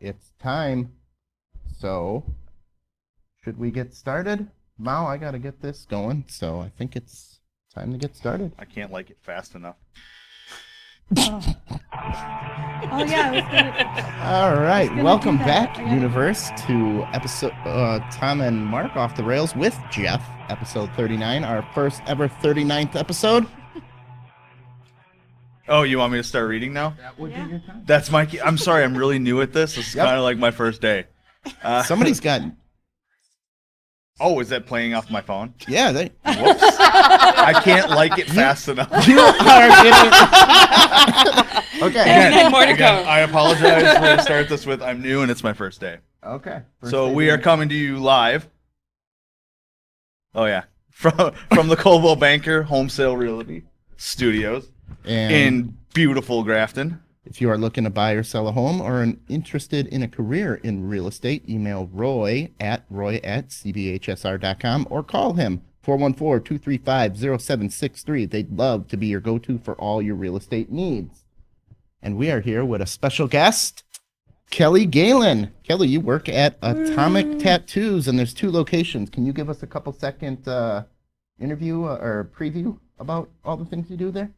it's time. So, should we get started? Mao, I gotta get this going, so I think it's time to get started. I can't like it fast enough. Oh yeah, I was gonna... All right, gonna welcome do that. back, Universe, to episode Tom and Mark Off the Rails with Jeff, episode 39, our first ever 39th episode. Oh, you want me to start reading now? That would be your time. That's my key. I'm sorry, I'm really new at this. This is Yep. kind of like my first day. Somebody's got... Oh, is that playing off my phone? Yeah, they... Whoops. I can't like it fast enough. You are getting... Okay. Again, more to go. I apologize for to start this with I'm new and it's my first day. Okay. So we are coming to you live. Oh yeah, from the Coldwell Banker Home Sale Realty Studios And in beautiful Grafton. if you are looking to buy or sell a home or interested in a career in real estate, email roy at cbhsr.com or call him 414-235-0763. They'd love to be your go-to for all your real estate needs. And we are here with a special guest, Kelly Galien. Kelly, you work at Atomic Tattoos, and there's 2 locations. Can you give us a couple second interview or preview about all the things you do there?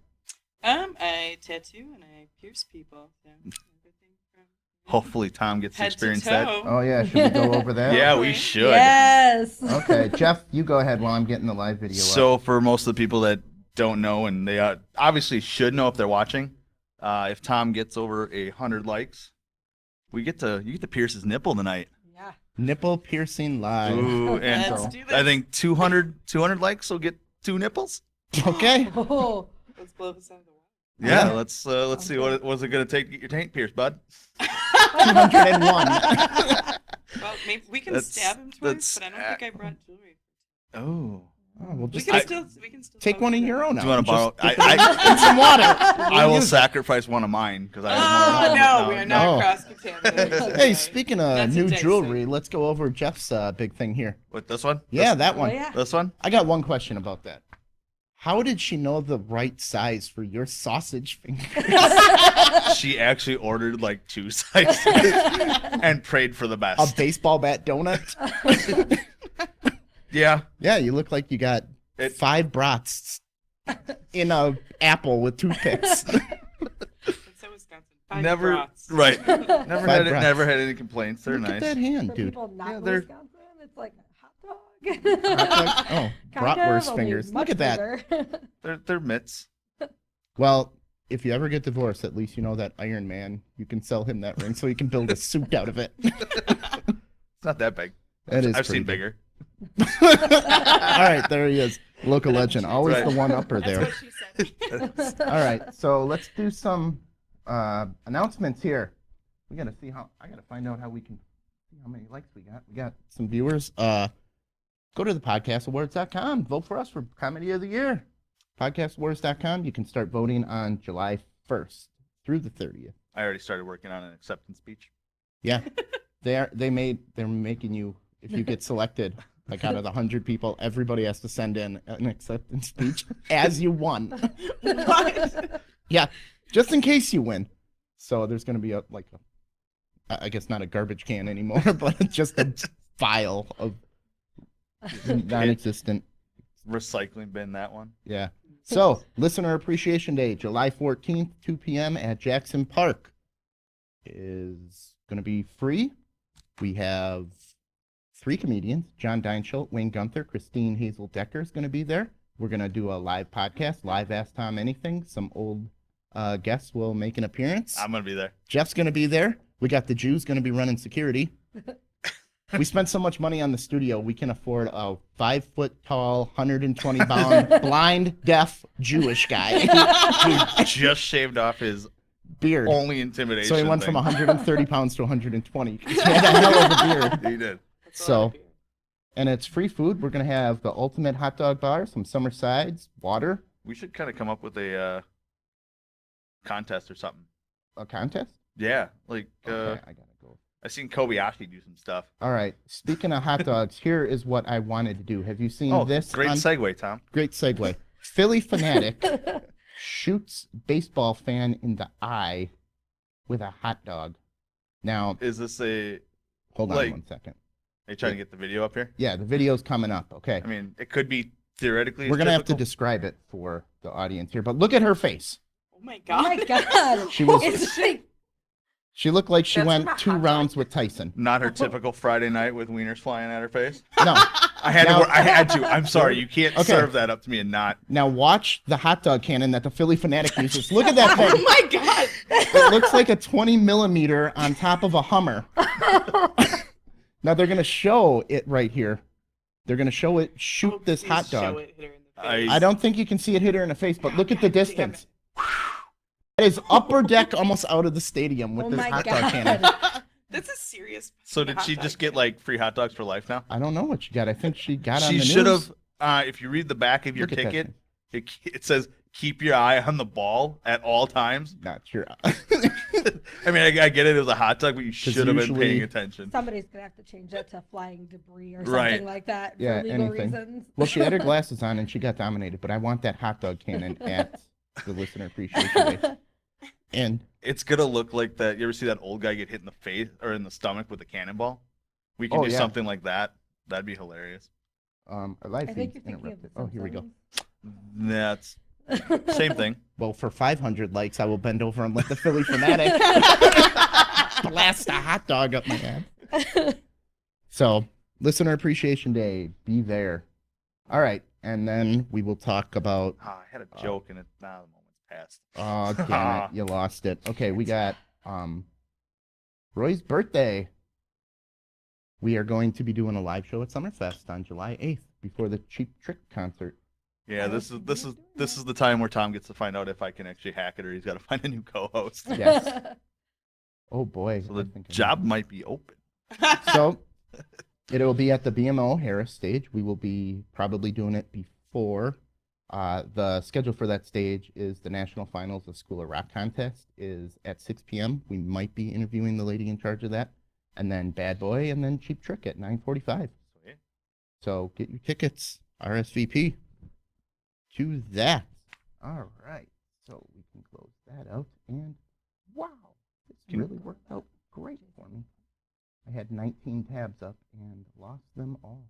I tattoo and I pierce people. So everything from Hopefully Tom gets to head to experience toe. that. Oh, yeah. Should we go over that? Yeah, we should. Yes. Okay, Jeff, you go ahead while I'm getting the live video up. So for most of the people that don't know, and they obviously should know if they're watching, if Tom gets over 100 likes, you get to pierce his nipple tonight. Yeah. Nipple piercing live. Ooh, and Let's do this. I think 200 likes will get 2 nipples. Okay. Oh. Let's blow this out of the water. Yeah, Yeah. let's see what was it gonna take to get your taint pierced, bud. 201. Well, maybe we can That's- stab him that's- twice, but I don't think I brought jewelry. Oh. Oh, we'll We just can still take one of your own out. Do you want to and borrow? just dip it in some water. I will sacrifice one of mine because I. Oh no, we are no. not cross contaminated. Hey, speaking of That's new a dick jewelry, thing. let's go over Jeff's big thing here. With this one? Yeah, that Oh one. yeah. This one? I got one question about that. How did she know the right size for your sausage fingers? She actually ordered like 2 sizes and prayed for the A best. baseball bat donut? Yeah. Yeah, you look like you got 5 brats in a apple with toothpicks. It's so Wisconsin. Five Never. brats. Right. Never Five had brats. never had any complaints. They're Look nice. at that hand, For dude. people not Yeah, in they're- Wisconsin, it's like a hot dog. Oh, Kind of, bratwurst only fingers. much Look at that. bigger. They're mitts. Well, if you ever get divorced, at least you know that Iron Man, you can sell him that ring so he can build a suit out of it. It's not that big. That is I've pretty seen big. bigger. All right, there he is. Local legend. Always Right. the one-upper That's there. what she said. All right, so let's do some announcements here. We gotta see how. I gotta find out how we can see how many likes we got. We got some viewers. Go to the podcastawards.com. Vote for us for Comedy of the Year. Podcastawards.com. You can start voting on July 1st through the 30th. I already started working on an acceptance speech. Yeah, they're making you, if you get selected, like out of the 100 people, everybody has to send in an acceptance speech as you won. What? Yeah, just in case you win. So there's going to be I guess not a garbage can anymore, but just a file of non-existent. Recycling bin, that one. Yeah. So, Listener Appreciation Day, July 14th, 2 p.m. at Jackson Park is going to be free. We have 3 comedians, John Deinschult, Wayne Gunther, Christine Hazel Decker is going to be there. We're going to do a live podcast, live Ask Tom Anything. Some old guests will make an appearance. I'm gonna be there. Jeff's going to be there. We got the Jews going to be running security. We spent so much money on the studio, we can afford a 5-foot-tall, 120-pound, blind, deaf, Jewish guy. Who just shaved off his Beard. only intimidation. So he went thing. from 130 pounds to 120. He had a hell of a beard. He did. That's a lot So, of beer. and it's free food. We're going to have the ultimate hot dog bar, some summer sides, water, We should kind of come up with a contest or something. a contest. Yeah, like Okay, I got to go. I seen Kobayashi do some stuff. All right. Speaking of hot dogs, here is what I wanted to do. Have you seen this? Great segue, Tom. Great segue. Philly fanatic shoots baseball fan in the eye with a hot dog. Now, Is this a? hold on like- 1 second. Are you trying to get the video up here? Yeah, the video's coming up. Okay. I mean, it could be theoretically. We're going to have to typical. describe it for the audience here, but look at her face. Oh my Oh my god. god. She was- It's like, She looked like she That's went from a 2 hot dog. rounds with Tyson. Not her typical Friday night with wieners flying at her face. No. I had Now- to. I had to. I'm sorry. You can't Okay. serve that up to me and not. Now watch the hot dog cannon that the Philly Fanatic uses. Look at that Oh thing. my god. It looks like a 20 millimeter on top of a Hummer. Now they're going to show it right here. They're going to show it shoot Oh, this please hot show dog. it, hit her in the face. I don't think you can see it hit her in the face, but look at the distance. It is upper deck almost out of the stadium with oh this my hot dog cannon. god. That's a serious. So did hot she dog just get cannon. like free hot dogs for life now? I don't know what she got. I think she got on She the should news. have. If you read the back of your Look at that ticket, thing. it says keep your eye on the ball at all times. Not sure. I mean, I get it as a hot dog, but you should have been usually- paying attention. Somebody's gonna have to change that to flying debris or something Right. like that Yeah, for legal anything. reasons. Well, she had her glasses on and she got dominated, but I want that hot dog cannon at the listener appreciation day. And It's gonna look like that. You ever see that old guy get hit in the face or in the stomach with a cannonball? We can Oh, do yeah. something like that. That'd be hilarious. our live I think feed you're thinking of interrupted. the Oh, here we go. That's Simpsons. same thing. Well, for 500 likes, I will bend over and let the Philly Fanatic blast a hot dog up my head. So, listener appreciation day, be there. All right, and then we will talk about. I had a joke and it now the moment's passed. Oh, damn it, you lost it. Okay, we got Roy's birthday. We are going to be doing a live show at Summerfest on July 8th before the Cheap Trick concert. Yeah, this is the time where Tom gets to find out if I can actually hack it or he's got to find a new co-host. Yes. Oh boy. So I the think I job know. might be open. So it will be at the BMO Harris stage. We will be probably doing it before. The schedule for that stage is the national finals of School of Rock contest is at 6 p.m. We might be interviewing the lady in charge of that. And then Bad Boy and then Cheap Trick at 9:45. Sweet. So get your tickets, RSVP to that. All right. So we can close that out. And wow, this really worked out great for me. I had 19 tabs up and lost them all.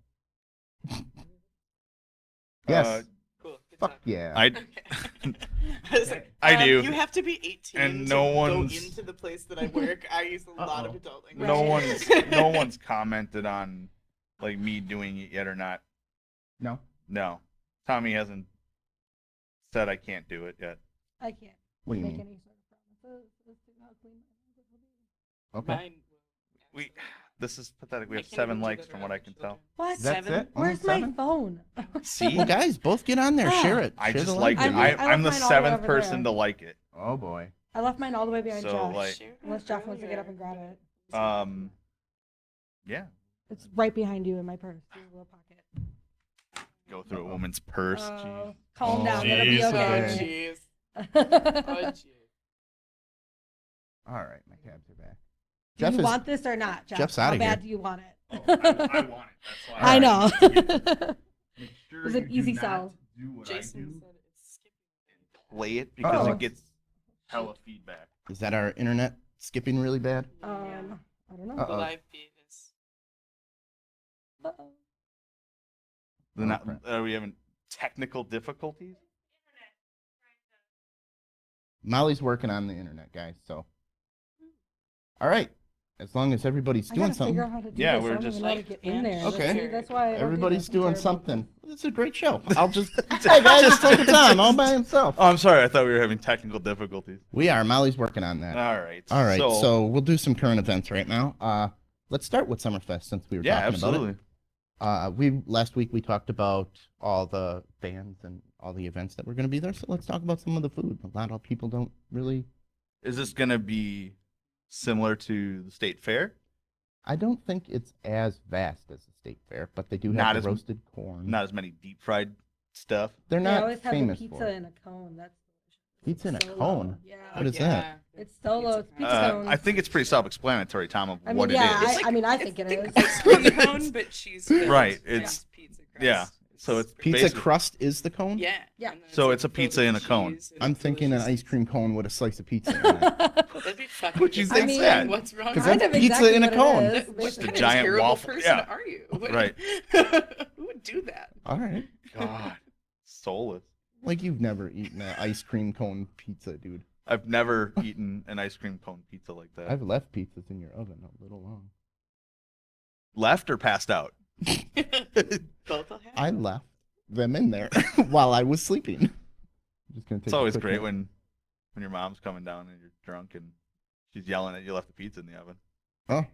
Yes. Cool. Good Fuck job. yeah. I I was like, I do. You have to be 18 And to no go one's- into the place that I work. I use a lot of Uh-oh. adult no language. one's commented on like me doing it yet or not. No. No. Tommy hasn't said I can't do it yet. I can't What do you make mean? any sort of promises as to how clean my hands will be. Okay. Mine will. We this is pathetic. We I have can't 7 even do likes that from around what I my can tell. children. What? That's 7? it? Only Where's my 7? phone? See? Well, guys, both get on there. Share it. I Share just the liked link. it. I I'm the left mine all the way 7th over person there. to like it. Oh boy. I left mine all the way behind So, Josh. like- Share Unless it Josh wants to get up earlier. and grab it. Yeah. It's right behind you in my purse. Your little pocket. Go through a woman's purse. Oh, calm Oh, down. It'll be jeez, Oh, okay. jeez. Oh, jeez. All right, my tabs are back. Do Jeff you is- want this or not, Jeff? Jeff's How outta bad here. do you want it? I want it. That's why I know. Make sure It was an you do easy not sell. do what Jason I do. said it's skipping. Play it because Oh. it gets hella feedback. Is that our internet skipping really bad? I don't know. The Uh-oh. live feed is. Uh-oh. Are we having technical difficulties? Molly's working on the internet, guys. So, all right. As long as everybody's I doing gotta figure something, out how to do Yeah, this. we're I don't just even know how to like get in there. Okay. See, that's why I don't do everybody's this. I'm doing terrible. something. It's a great show. I'll just hey guys, just take the time all by himself. Oh, I'm sorry. I thought we were having technical difficulties. We are. Molly's working on that. All right. All right. So we'll do some current events right now. Let's start with Summerfest since we were yeah, talking absolutely. about it. Last week we talked about all the bands and all the events that were going to be there. So let's talk about some of the food. A lot of people don't really. Is this going to be similar to the state fair? I don't think it's as vast as the state fair, but they do have Not the as- roasted corn. Not as many deep fried stuff. They're They not always have the famous pizza for it. in a cone. That's delicious. Pizza in a Solo. cone? Yeah. What is that? It's solo. It's pizza cones. I think it's pretty self-explanatory, Tom, of I mean, what yeah, it is. I mean, I think it is. Ice cream cone, but cheese. filled. Right, Yeah. it's- pizza crust. yeah. So it's Pizza basically- crust is the cone? Yeah. Yeah. And then So like it's a filled pizza with in a cone. cheese and I'm it's thinking an delicious. ice cream cone with a slice of pizza in it. That'd be fuck Would you is think this? that? What's wrong? Because Kind that's of pizza exactly in a what it cone. is, What basically. kind of giant terrible waffle, person yeah. are you? What- Right. Who would do that? All right. God, soulless. Like you've never eaten an ice cream cone pizza, dude. I've never eaten an ice cream cone pizza like that. I've left pizzas in your oven a little long. Left or passed out? Both will happen. I left them in there while I was sleeping. I'm just gonna take It's a always quick great nap. when your mom's coming down and you're drunk and she's yelling at you left the pizza in the oven. Oh,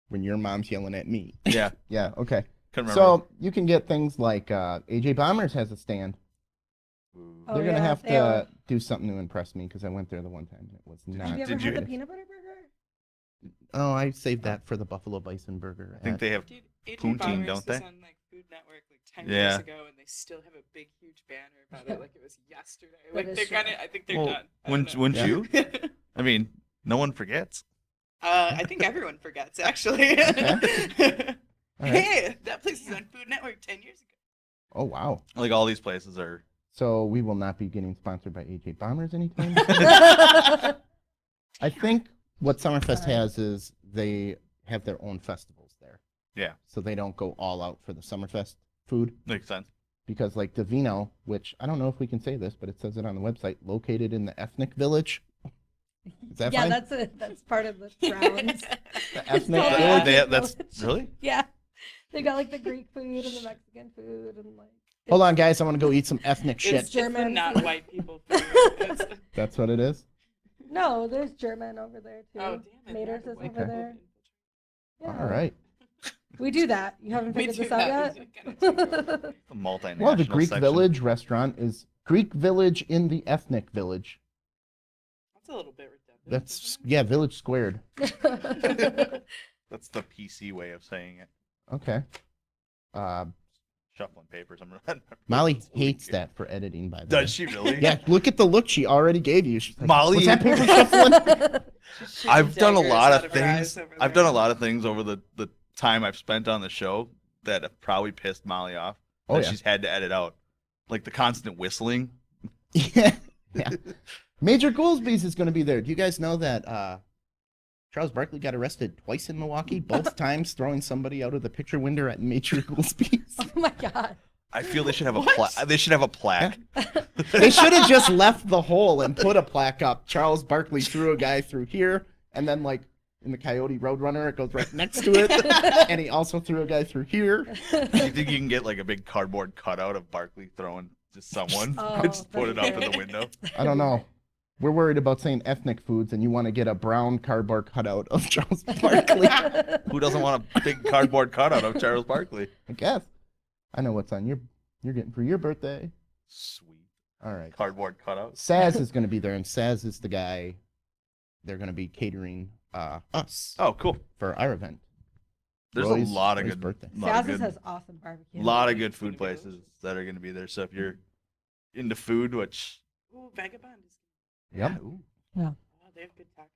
when your mom's yelling at me. Yeah, Yeah. Okay. couldn't remember. So you can get things like AJ Bombers has a stand. Ooh. Oh, They're gonna yeah, have they to are. do something to impress me because I went there the one time and it was not. Have you ever Did had you- the peanut butter burger? Oh, I saved that for the Buffalo Bison Burger. I think they have. Dude, AJ Poutine, Bombers don't they? was on like Food Network like 10 Yeah. years ago, and they still have a big, huge banner about it, like it was yesterday. That Like is they're true. kind of, I think they're Well, done. I wouldn't don't know. you? I mean, no one forgets. I think everyone forgets actually. All right. Hey, that place is on Food Network 10 years ago. Oh wow. Like all these places are. So we will not be getting sponsored by AJ Bombers anytime soon. I think what Summerfest has is they have their own festivals there. Yeah, So they don't go all out for the Summerfest food. makes sense. Because like Davino, which I don't know if we can say this, but it says it on the website, located in the ethnic village. Is that Yeah, fine? that's part of the grounds. The ethnic called the village? ethnic That's village. really. Yeah, they got like the Greek food and the Mexican food and like. Hold on, guys. I want to go eat some ethnic shit. It's just the German not food. white people food. It's- That's what it is? No, there's German over there too. oh damn it! Maters is Okay. over there. Yeah. All right. We do that. You haven't We figured do this out that. We yet? do kinda A multinational. Well, the Greek section. Village restaurant is Greek Village in the ethnic village. That's a little bit redundant. That's, yeah, Village Squared. That's the PC way of saying it. Okay. Shuffling papers. I'm. Molly hates that for editing, by the way. Does she really? Yeah, look at the look she already gave you. She's like, Molly- was that paper shuffling? She's I've shooting done a daggers lot out of her eyes things. over I've there. done a lot of things over the time I've spent on the show that have probably pissed Molly off. Oh, that yeah. she's had to edit out, like the constant whistling. Yeah. Yeah. Major Goolsby's is going to be there. Do you guys know that Charles Barkley got arrested twice in Milwaukee, both times throwing somebody out of the picture window at Major Goolsby's? Oh my god. I feel they should have a What? plaque. They should have a plaque. They should have just left the hole and put a plaque up. Charles Barkley threw a guy through here, and then like in the Coyote Roadrunner, it goes right next to it. And he also threw a guy through here. You think you can get like a big cardboard cutout of Barkley throwing just someone Oh, and just put it up that'd in be the window? I don't know. We're worried about saying ethnic foods, and you want to get a brown cardboard cutout of Charles Barkley. Who doesn't want a big cardboard cutout of Charles Barkley? I guess. I know what's on you're getting for your birthday. Sweet All right. cardboard cutout. Saz is going to be there, and Saz is the guy. They're going to be catering us Oh, cool. for our event. There's Roy's- a lot of Roy's good, birthday. lot of Saz's good, has awesome barbecue. lot of It's good gonna food be places delicious. that are going to be there. So if you're into food, which Ooh, Vagabond. Yep. Ooh. Oh, they have good tacos.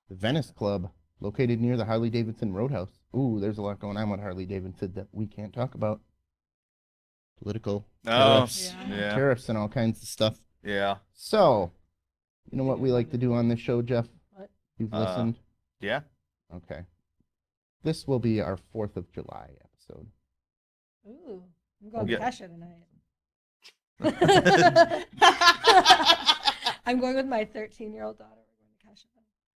The Venice Club, located near the Harley Davidson Roadhouse. Ooh, there's a lot going on with Harley Davidson that we can't talk about. Political Oh, tariffs, yeah, tariffs and all kinds of stuff. yeah, So, you know what we like to do on this show, Jeff? What? You've Uh, listened? yeah. Okay. This will be our 4th of July episode. Ooh, I'm going Yeah. to Kesha tonight. I'm going with my 13-year-old daughter. We're going to Kesha.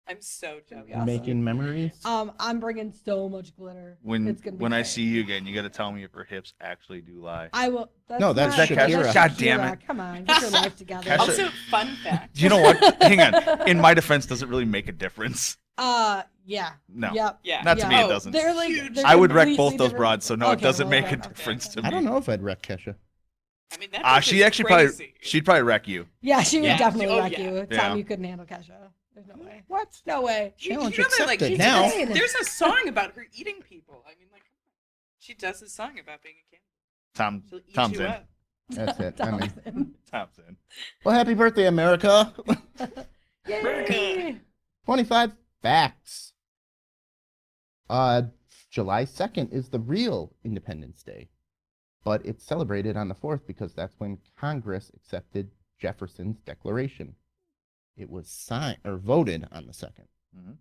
I'm so jealous. Awesome. Making memories? I'm bringing so much glitter. When It's gonna be when I great. see you again, you got to tell me if her hips actually do lie. I will. No, that's not- Shakira. God damn it. Come on, get your life together. Kesha- Also, fun fact. Do you know what? Hang on. In my defense, does it really make a difference? Yeah. No. Yep. Yeah. Not to me, Yeah. it doesn't. They're like. Huge. they're I would wreck both completely those different- broads, so no, it Okay, doesn't well, make a okay. difference to me. I don't know if I'd wreck Kesha. I mean, that She bitch is actually crazy. she'd probably wreck you. Yeah, she would Yeah. definitely Oh, wreck yeah. you. Yeah. Tom, you couldn't handle Kesha. There's no way. What? No way. Challenge you know that, like, accepted. she's Now, insane. There's a song about her eating people. I mean, like, she does a song about being a cannibal. She'll eat Tom's you in. up. that's it. I'm in. Thompson. Tom's in. Well, happy birthday, America. Yay! 25 facts. July 2nd is the real Independence Day, but it's celebrated on the 4th because that's when Congress accepted Jefferson's Declaration. It was signed or voted on the 2nd. Mhm.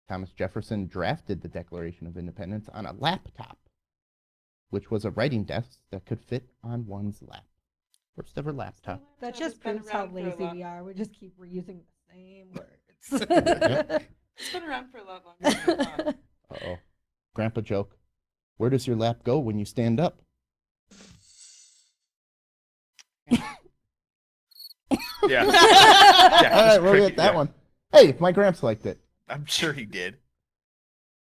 Thomas Jefferson drafted the Declaration of Independence on a laptop, which was a writing desk that could fit on one's lap. First ever laptop. That just proves how lazy we are. We just keep reusing the same words. It's been around for a lot longer than I thought. Uh-oh. Grandpa joke. Where does your lap go when you stand up? Yeah. Yeah, All just right, we'll cricket, get that yeah. one. Hey, my gramps liked it. I'm sure he did.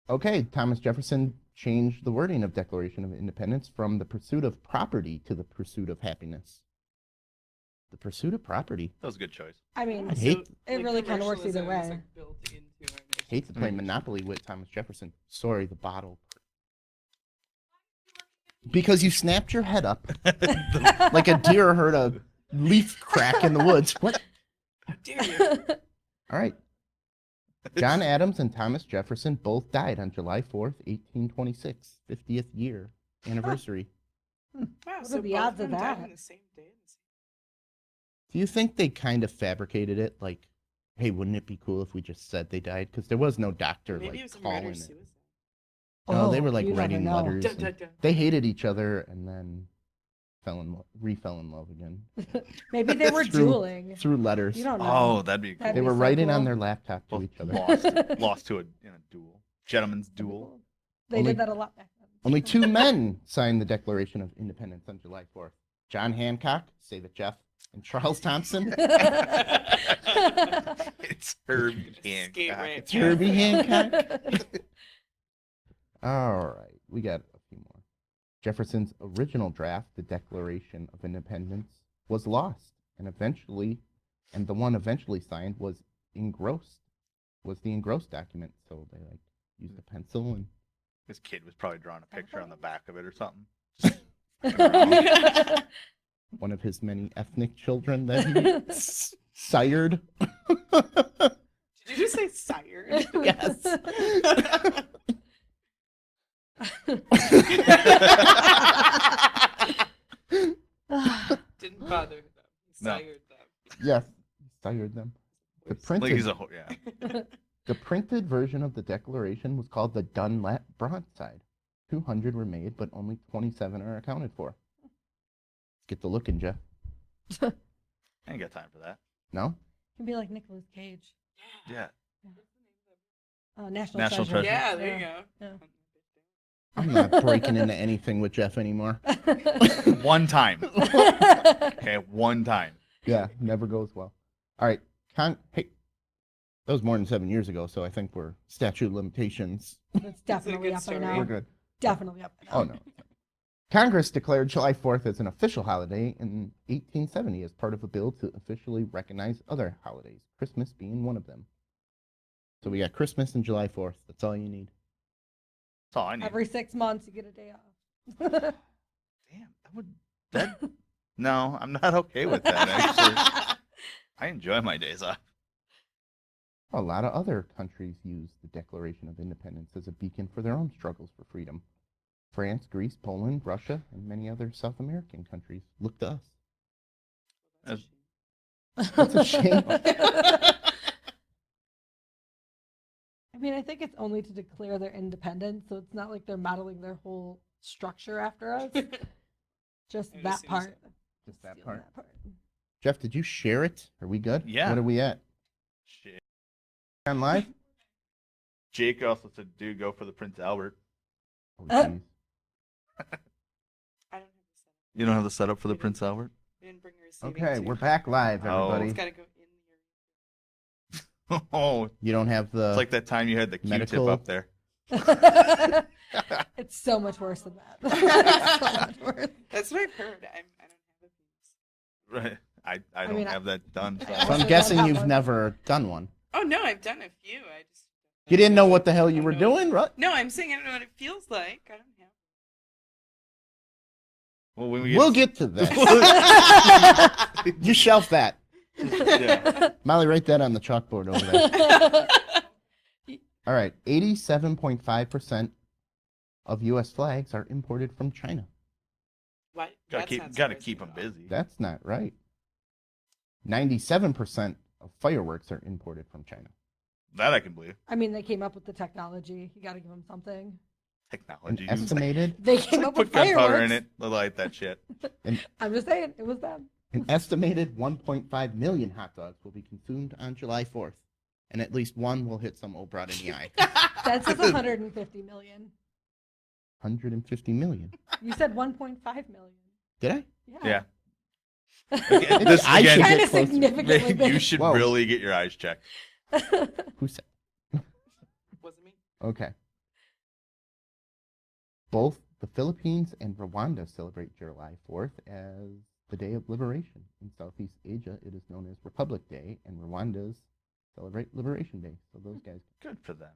Okay, Thomas Jefferson changed the wording of Declaration of Independence from the pursuit of property to the pursuit of happiness. The pursuit of property. That was a good choice. I mean, I hate- it really kinda works either commercialism is, way. like, built into our nation. Hate to play Monopoly with Thomas Jefferson. Sorry, the bottle. Because you snapped your head up like a deer heard a leaf crack in the woods. What? How dare you? All right. John Adams and Thomas Jefferson both died on July 4th, 1826, 50th year anniversary. Wow, What so are the both odds of them died that? on the same day. Do you think they kind of fabricated it? Like, hey, wouldn't it be cool if we just said they died? Because there was no doctor Maybe it like was a calling murder it. suicide. No, they were Oh, like you never writing know. letters. Dun, and dun, dun. They hated each other and then refell in love again Maybe they were Through- dueling. through letters. You don't know. Oh, that'd be That'd They cool. were be so writing on cool. their laptop to Both each other. lost to in a duel. Gentleman's duel. They Only- did that a lot back then. Only 2 men signed the Declaration of Independence on July 4th. John Hancock, Save It Jeff, and Charles Thompson. It's Herbie Skate Hancock. right It's Herbie Hancock. All right, we got a few more. Jefferson's original draft, the Declaration of Independence, was lost, and the one eventually signed was the engrossed document. So they like used a pencil and This kid was probably drawing a picture on the back of it or something. one of his many ethnic children that he sired. Did you just say sired? Yes. Didn't bother them. No. Sired them. Yes, he sired them. The Like he's printed, a yeah. the printed version of the Declaration was called the Dunlap broadside. 200 were made, but only 27 are accounted for. Get the looking, Jeff. I ain't got time for that. No? Can be like Nicolas Cage. Yeah. National National Treasure. Treasure. Yeah, there you go. Yeah. I'm not breaking into anything with Jeff anymore. One time. Okay, one time. Yeah, never goes well. All right. Hey, that was more than 7 years ago, so I think we're statute of limitations. It's definitely good up by story. now. We're good. Definitely up by now. Oh, no. Congress declared July 4th as an official holiday in 1870 as part of a bill to officially recognize other holidays, Christmas being one of them. So we got Christmas and July 4th. That's all you need. That's all I need. Every 6 months you get a day off. Damn, that no, I'm not okay with that actually. I enjoy my days off. A lot of other countries use the Declaration of Independence as a beacon for their own struggles for freedom. France, Greece, Poland, Russia, and many other South American countries look to us. That's a shame. I mean, I think it's only to declare their independence, so it's not like they're modeling their whole structure after us. Just I that assume so. part. Just that Stealing part. that part. Jeff, did you share it? Are we good? Yeah. What are we at? Shit. On live? Jake also said, "Dude, go for the Prince Albert." Oh, Uh, geez. I don't have the setup. You don't have the setup for the Prince Albert? We didn't bring a receiving Okay, tube. we're back live, Oh. everybody. It's got to go in Oh, You don't have the it's like that time you had the Q-tip medical- up there. It's so much worse than that. It's so much worse. That's what I've heard. I don't have a piece. Right. I don't mean, have that done. So. I So I'm also guessing don't have you've one. never done one. Oh no, I've done a few. I just You didn't know what the hell you I were don't know. doing, right? No, I'm saying I don't know what it feels like. I don't have. Well, when we We'll get to that. You shelf that. yeah. Molly, write that on the chalkboard over there. All right. 87.5% of U.S. flags are imported from China. What? Gotta That's not keep surprising them at all. busy. That's not right. 97% of fireworks are imported from China. That I can believe. I mean, they came up with the technology. You got to give them something. An Technology. estimated They came up Put with fireworks. gunpowder in it. Light that shit. I'm just saying, it was them. An estimated 1.5 million hot dogs will be consumed on July 4th, and at least one will hit some old broad in the eye. That says 150 million. 150 million. You said 1.5 million. Did I? Yeah. Maybe This I should again, Kind get of closer. significantly you big. should Whoa. really get your eyes checked. Who said? Wasn't me. Okay. Both the Philippines and Rwanda celebrate July 4th as the Day of Liberation. In Southeast Asia, it is known as Republic Day, and Rwanda's celebrate Liberation Day. So those guys. Good for them.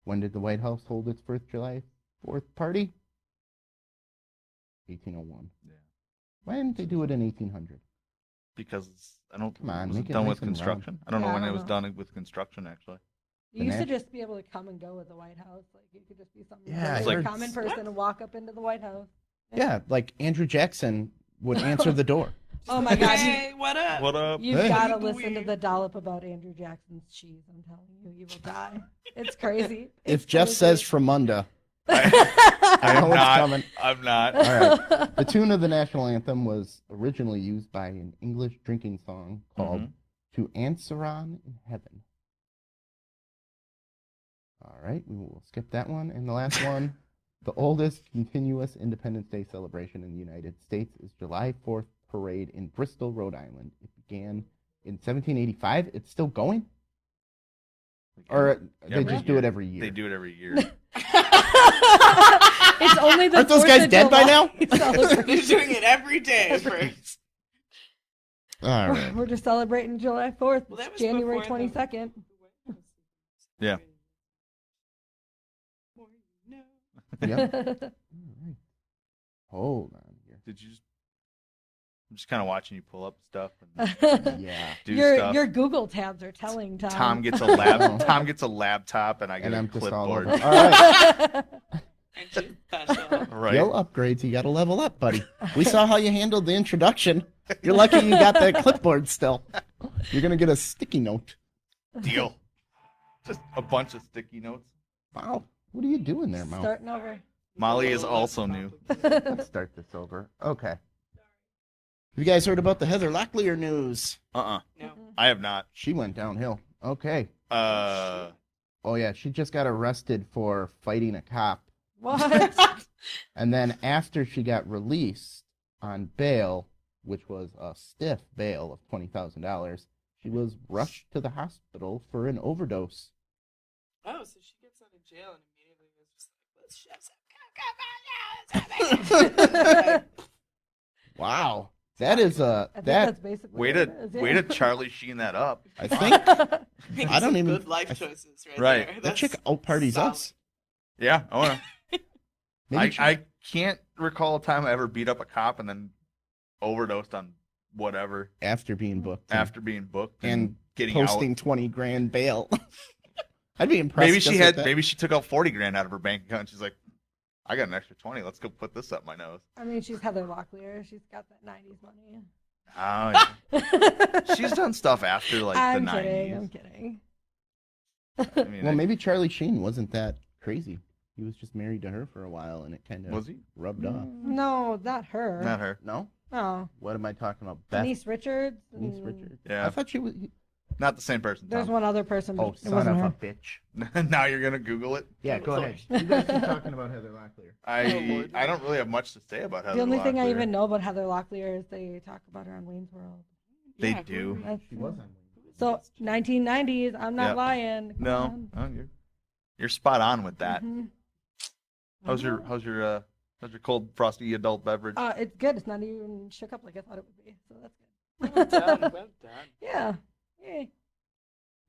When did the White House hold its first July 4th party? 1801. Yeah. Why didn't they do it in 1800? Because I don't. Come on, was make it it done nice with and round. construction? I don't know Yeah, when I it don't was know. done with construction. Actually, You used to Nash- just be able to come and go at the White House. Like, you could just be some Yeah, I regular heard- common person and walk up into the White House. Yeah, like Andrew Jackson would answer the door. Oh my God. Hey, what up? what up? You've Hey. got to People listen to weird. the dollop about Andrew Jackson's cheese. I'm telling you, you will die. It's crazy. If It's Jeff crazy. says Fremunda, I I know am it's not. coming. I'm not. All right. The tune of the national anthem was originally used by an English drinking song called Mhm. To Answer On in Heaven. All right, we will skip that one. And the last one, the oldest continuous Independence Day celebration in the United States is July 4th parade in Bristol, Rhode Island. It began in 1785. It's still going? Or they Every just do year. it every year? They do it every year. It's only the Aren't those 4th guys of dead by July They're celebration. doing it every day. For... All right. We're just celebrating July 4th. Well, that was January before the- 22nd. Yeah. Yep. All right. Hold on here. Did you? I'm just kind of watching you pull up stuff. And Yeah. do your stuff. your Google tabs are telling Tom. Tom gets a lab. Tom gets a laptop, and I get And a I'm just all clipboard. over. All right. And she passed out. Right. Skill upgrades, you got to level up, buddy. We saw how you handled the introduction. You're lucky you got that clipboard still. You're going to get a sticky note. Deal. Just a bunch of sticky notes. Wow. What are you doing there, Mo? Starting over. Molly is also new. Let's start this over. Okay. Have you guys heard about the Heather Locklear news? No, Mm-mm. I have not. She went downhill. Okay. Uh, Oh, yeah. She just got arrested for fighting a cop. What? And then after she got released on bail, which was a stiff bail of $20,000, she was rushed to the hospital for an overdose. Oh, so she gets out of jail and immediately was just like, let's shove some cocaine. Wow. That is I think that that's basically way what to it is, way yeah. to Charlie Sheen that up. I think Making I don't some even- good life choices right, Right. there. that chick That's out parties solid. us. Yeah, I wanna. Maybe she- I can't recall a time I ever beat up a cop and then overdosed on whatever after being booked after being booked and, and getting posting out. 20 grand bail. I'd be impressed. Maybe just she with had. that. Maybe she took out 40 grand out of her bank account. And she's like, I got an extra 20. Let's go put this up my nose. I mean, she's Heather Locklear. She's got that 90s money. Oh, yeah. She's done stuff after like I'm the kidding. 90s. I'm kidding. I mean, Well, maybe Charlie Sheen wasn't that crazy. He was just married to her for a while, and it kind was of he? rubbed off. No, not her. Not her. No, Oh, what am I talking about? Beth Denise Richards. Denise and Richards. Yeah. I thought she was. Not the same person. There's Tom. one other person, but Oh, it son wasn't of her. a bitch. Now you're gonna Google it. Yeah, go ahead. You guys keep talking about Heather Locklear. I don't really have much to say about Heather The only thing I Locklear. even know about Heather Locklear is they talk about her on Wayne's World. They Yeah, do. That's, She was on. So 1990s. I'm not Yep. lying. Come No, on. oh, you're spot on with that. Mhm. How's your cold frosty adult beverage? It's good. It's not even shook up like I thought it would be. So that's Well good. done, well done. Yeah. Yay.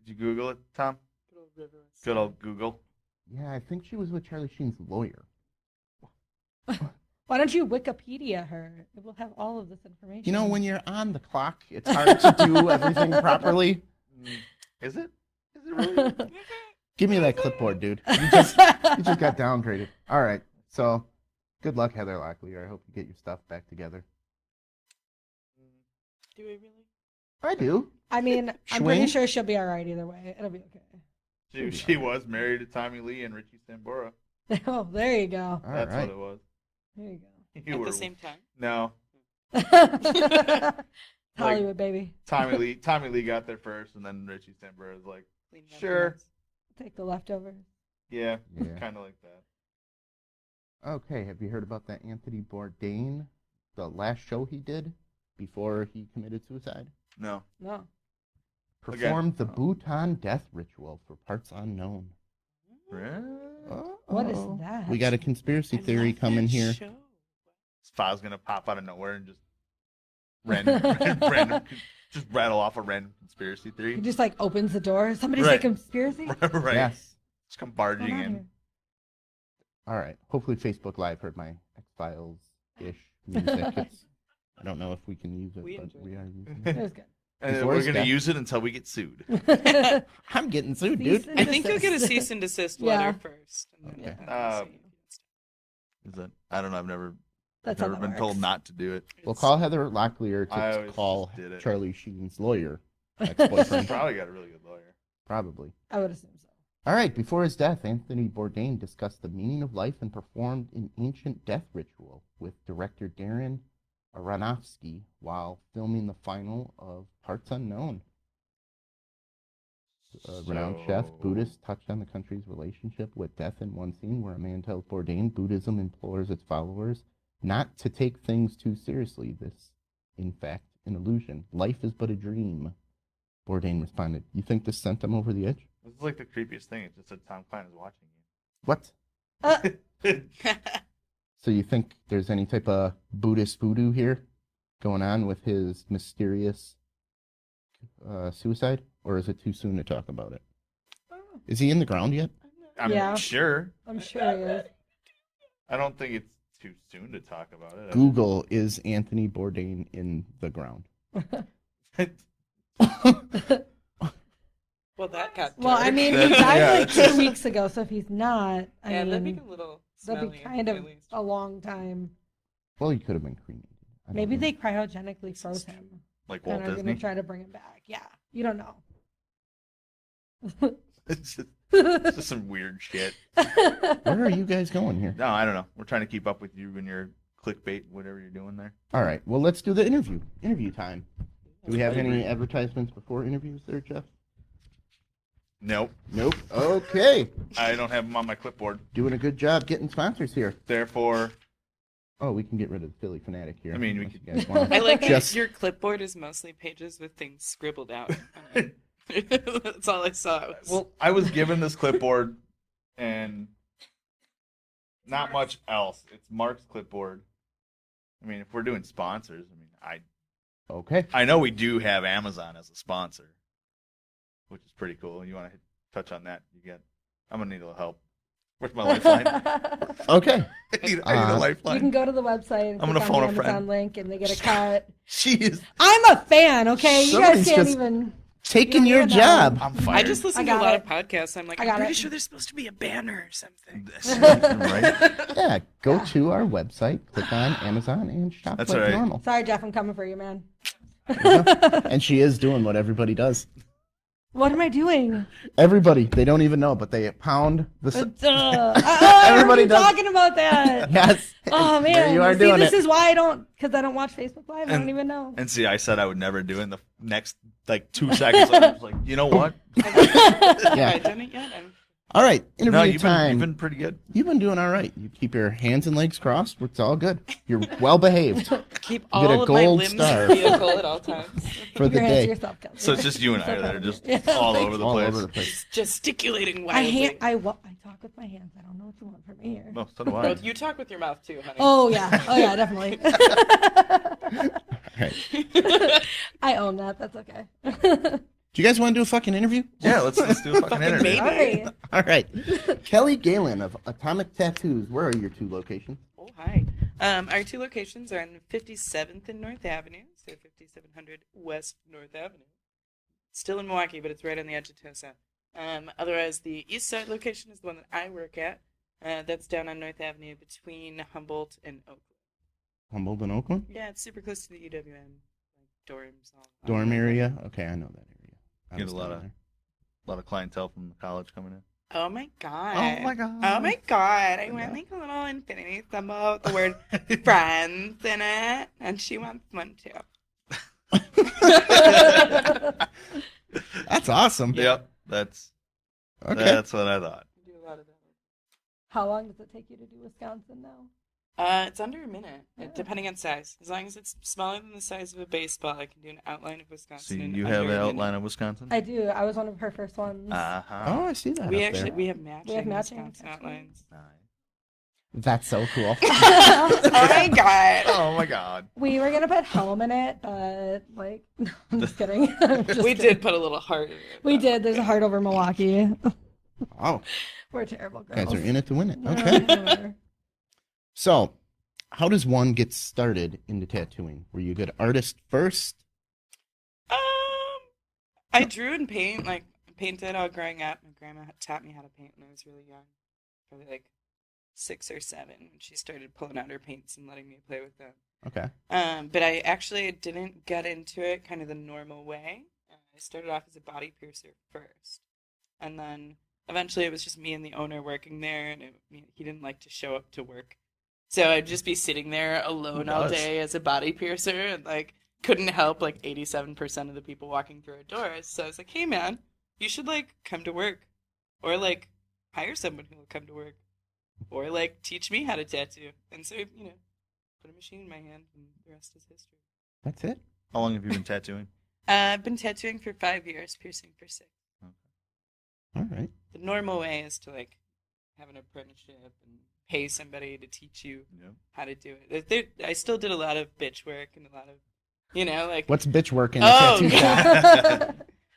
Did you Google it, Tom? Good old River. Good old Google. Yeah, I think she was with Charlie Sheen's lawyer. Why don't you Wikipedia her? It will have all of this information. You know, when you're on the clock, it's hard to do everything properly. Is it? Is it really? Give me that clipboard, dude. You just got downgraded. All right. So, good luck, Heather Locklear. I hope you get your stuff back together. Do we really? I do. I mean, I'm pretty Schwing? sure she'll be all right either way. It'll be She was married to Tommy Lee and Richie Sambora. okay. Oh, there you go. All That's right. what it was. There you You At were the same time. no. go. Hollywood, baby. Tommy Lee got there first, and then Richie Sambora was like, Cleaning up Sure. the mess. Take the leftovers. yeah, Yeah. kind of like that. Okay, have you heard about that Anthony Bourdain, the last show he did before he committed suicide? No. No. Performed the Bhutan death ritual for parts unknown. What is Uh-oh. that? We got a conspiracy I theory love coming that here. show. File's gonna pop out of nowhere and just random, just rattle off a random conspiracy He theory. just like opens the door. Somebody say Right. conspiracy? Right. Yes. Just come What's barging going on in. here? All right. Hopefully Facebook Live heard my X-Files-ish music. I don't know if we can use it, We but enjoy we it. are using It it. was good. And Before we're his gonna death. use it until we get sued. I'm getting sued, Cease dude. and I think you'll get a desist. cease and desist Yeah. letter first. And then Okay. we'll see. Is that? I don't know. I've never That's how been that told works. not to do it. We'll It's- call Heather Locklear I to always call just did it. Charlie Sheen's lawyer, ex-boyfriend. Probably got a really good lawyer. Probably. I would assume so. All right. Before his death, Anthony Bourdain discussed the meaning of life and performed an ancient death ritual with director Darren Aronofsky while filming the final of Parts Unknown. A renowned chef, So- Buddhist, touched on the country's relationship with death in one scene where a man tells Bourdain Buddhism implores its followers not to take things too seriously. This, in fact, an illusion. Life is but a dream. Bourdain responded, "You think this sent him over the edge?" This is like the creepiest thing. It just said Tom Klein is watching What? you. So you think there's any type of Buddhist voodoo here going on with his mysterious suicide? Or is it too soon to talk about it? Is he in the ground yet? I'm Yeah. sure. I'm sure he is. I don't think it's too soon to talk about it. Google, is Anthony Bourdain in the ground? Well, that got Well, I dark. mean, he That- died yeah, like it's- 2 weeks ago, so if he's not, I yeah, that'd mean, be a little that'd smelly, be kind at of least. a long time. Well, he could have been cremated. I don't Maybe know. they cryogenically froze him like and Walt are going Disney. to try to bring him back. Yeah, you don't know. It's just some weird shit. Where are you guys going here? No, I don't know. We're trying to keep up with you and your clickbait, whatever you're doing there. All right. Well, let's do the interview. Interview time. Do we have any advertisements before interviews there, Jeff? Nope. Nope. Okay. I don't have them on my clipboard. Doing a good job getting sponsors here. Therefore, Oh, we can get rid of the Philly Fanatic here. I mean, we unless could- you guys want I like that Just- your clipboard is mostly pages with things scribbled out. That's all I saw. well, I was given this clipboard and not much else. It's Mark's clipboard. I mean, if we're doing sponsors, Okay. I know we do have Amazon as a sponsor, which is pretty cool. You want to touch on that? I'm gonna need a little help. Where's my lifeline? Okay. I need a You lifeline. can go to the website and I'm click gonna on phone the a friend. Amazon link and they get a cut. Jeez, I'm a fan, okay? You Somebody's guys can't just- even. Taking You your don't know. job. I'm I fired. just listen I to a got lot it. of podcasts. I'm like, I I'm got pretty it. sure there's supposed to be a banner or something. right? Yeah, go to our website, click on Amazon, and shop That's like all right. normal. Sorry, Jeff, I'm coming for you, man. And she is doing what everybody does. What am I doing? Everybody, they don't even know, but they pound the. Everybody does- talking about that. Yes. Oh man, There you are see, doing this it. is why I don't watch Facebook Live. I don't And- even know. And see, I said I would never do it. In the next 2 seconds, I was like, you know what? Have Yeah. I done it yet? All right, interview No, you've time. been pretty good. You've been doing all right. You keep your hands and legs crossed. It's all good. You're well behaved Keep You get a all of my gold limbs star. in the vehicle at all times. for Keep the your hands to day. yourself, Kelsey. So it's just you and I So that are proud of just you. Yeah, all thank over the All place. over the place. Gesticulating I wildly. talk with my hands. I don't know what you want from me here. No, so do Well, I. you talk with your mouth too, honey. Oh yeah, definitely. All right. I own that. That's okay. Do you guys want to do a fucking interview? Yeah, let's do a fucking interview. maybe. All right. All right. Kelly Galien of Atomic Tattoos. Where are your 2 locations? Oh, hi. Our 2 locations are on 57th and North Avenue, so 5700 West North Avenue. Still in Milwaukee, but it's right on the edge of Tosa. Otherwise, the East Side location is the one that I work at. That's down on North Avenue between Humboldt and Oakland. Humboldt and Oakland? Yeah, it's super close to the UWM. Like dorms. Dorm area? Okay, I know that area. I Get was a lot down of- there. A lot of clientele from the college coming in. Oh my god. Oh my god. Oh my god. I Yeah. went like a little infinity symbol with the word friends in it, and she wants one too. That's awesome. Yep, that's Okay. that's what I thought. I do a lot of that. How long does it take you to do Wisconsin now? It's under a minute, depending on size. As long as it's smaller than the size of a baseball, I can do an outline of So Wisconsin. in you under have a an minute. outline of Wisconsin? I do. I was one of her first ones. Uh-huh. Oh, I see that. We up actually there. we have matching, matching Wisconsin outlines. Nice. That's so cool. Oh my god! Oh my god. We were gonna put home in it, but like, I'm just kidding. I'm just We kidding. did put a little heart in it. We did. There's a heart over Milwaukee. Oh, We're terrible you girls. guys are in it to win it. Yeah, Okay. we are. So, how does one get started into tattooing? Were you a good artist first? I drew and painted all growing up. My grandma taught me how to paint when I was really young, probably like 6 or 7. And she started pulling out her paints and letting me play with them. Okay. But I actually didn't get into it kind of the normal way. I started off as a body piercer first, and then eventually it was just me and the owner working there, and he didn't like to show up to work. So I'd just be sitting there alone all does? day as a body piercer, and like couldn't help like 87% of the people walking through our doors. So I was like, hey man, you should like come to work, or like hire someone who will come to work, or like teach me how to tattoo. And so put a machine in my hand, and the rest is history. That's it? How long have you been tattooing? I've been tattooing for 5 years, piercing for 6. All right. The normal way is to like have an apprenticeship and pay somebody to teach you Yep. how to do it. I still did a lot of bitch work and a lot of, like What's bitch work in a Oh, tattoo yeah. shop?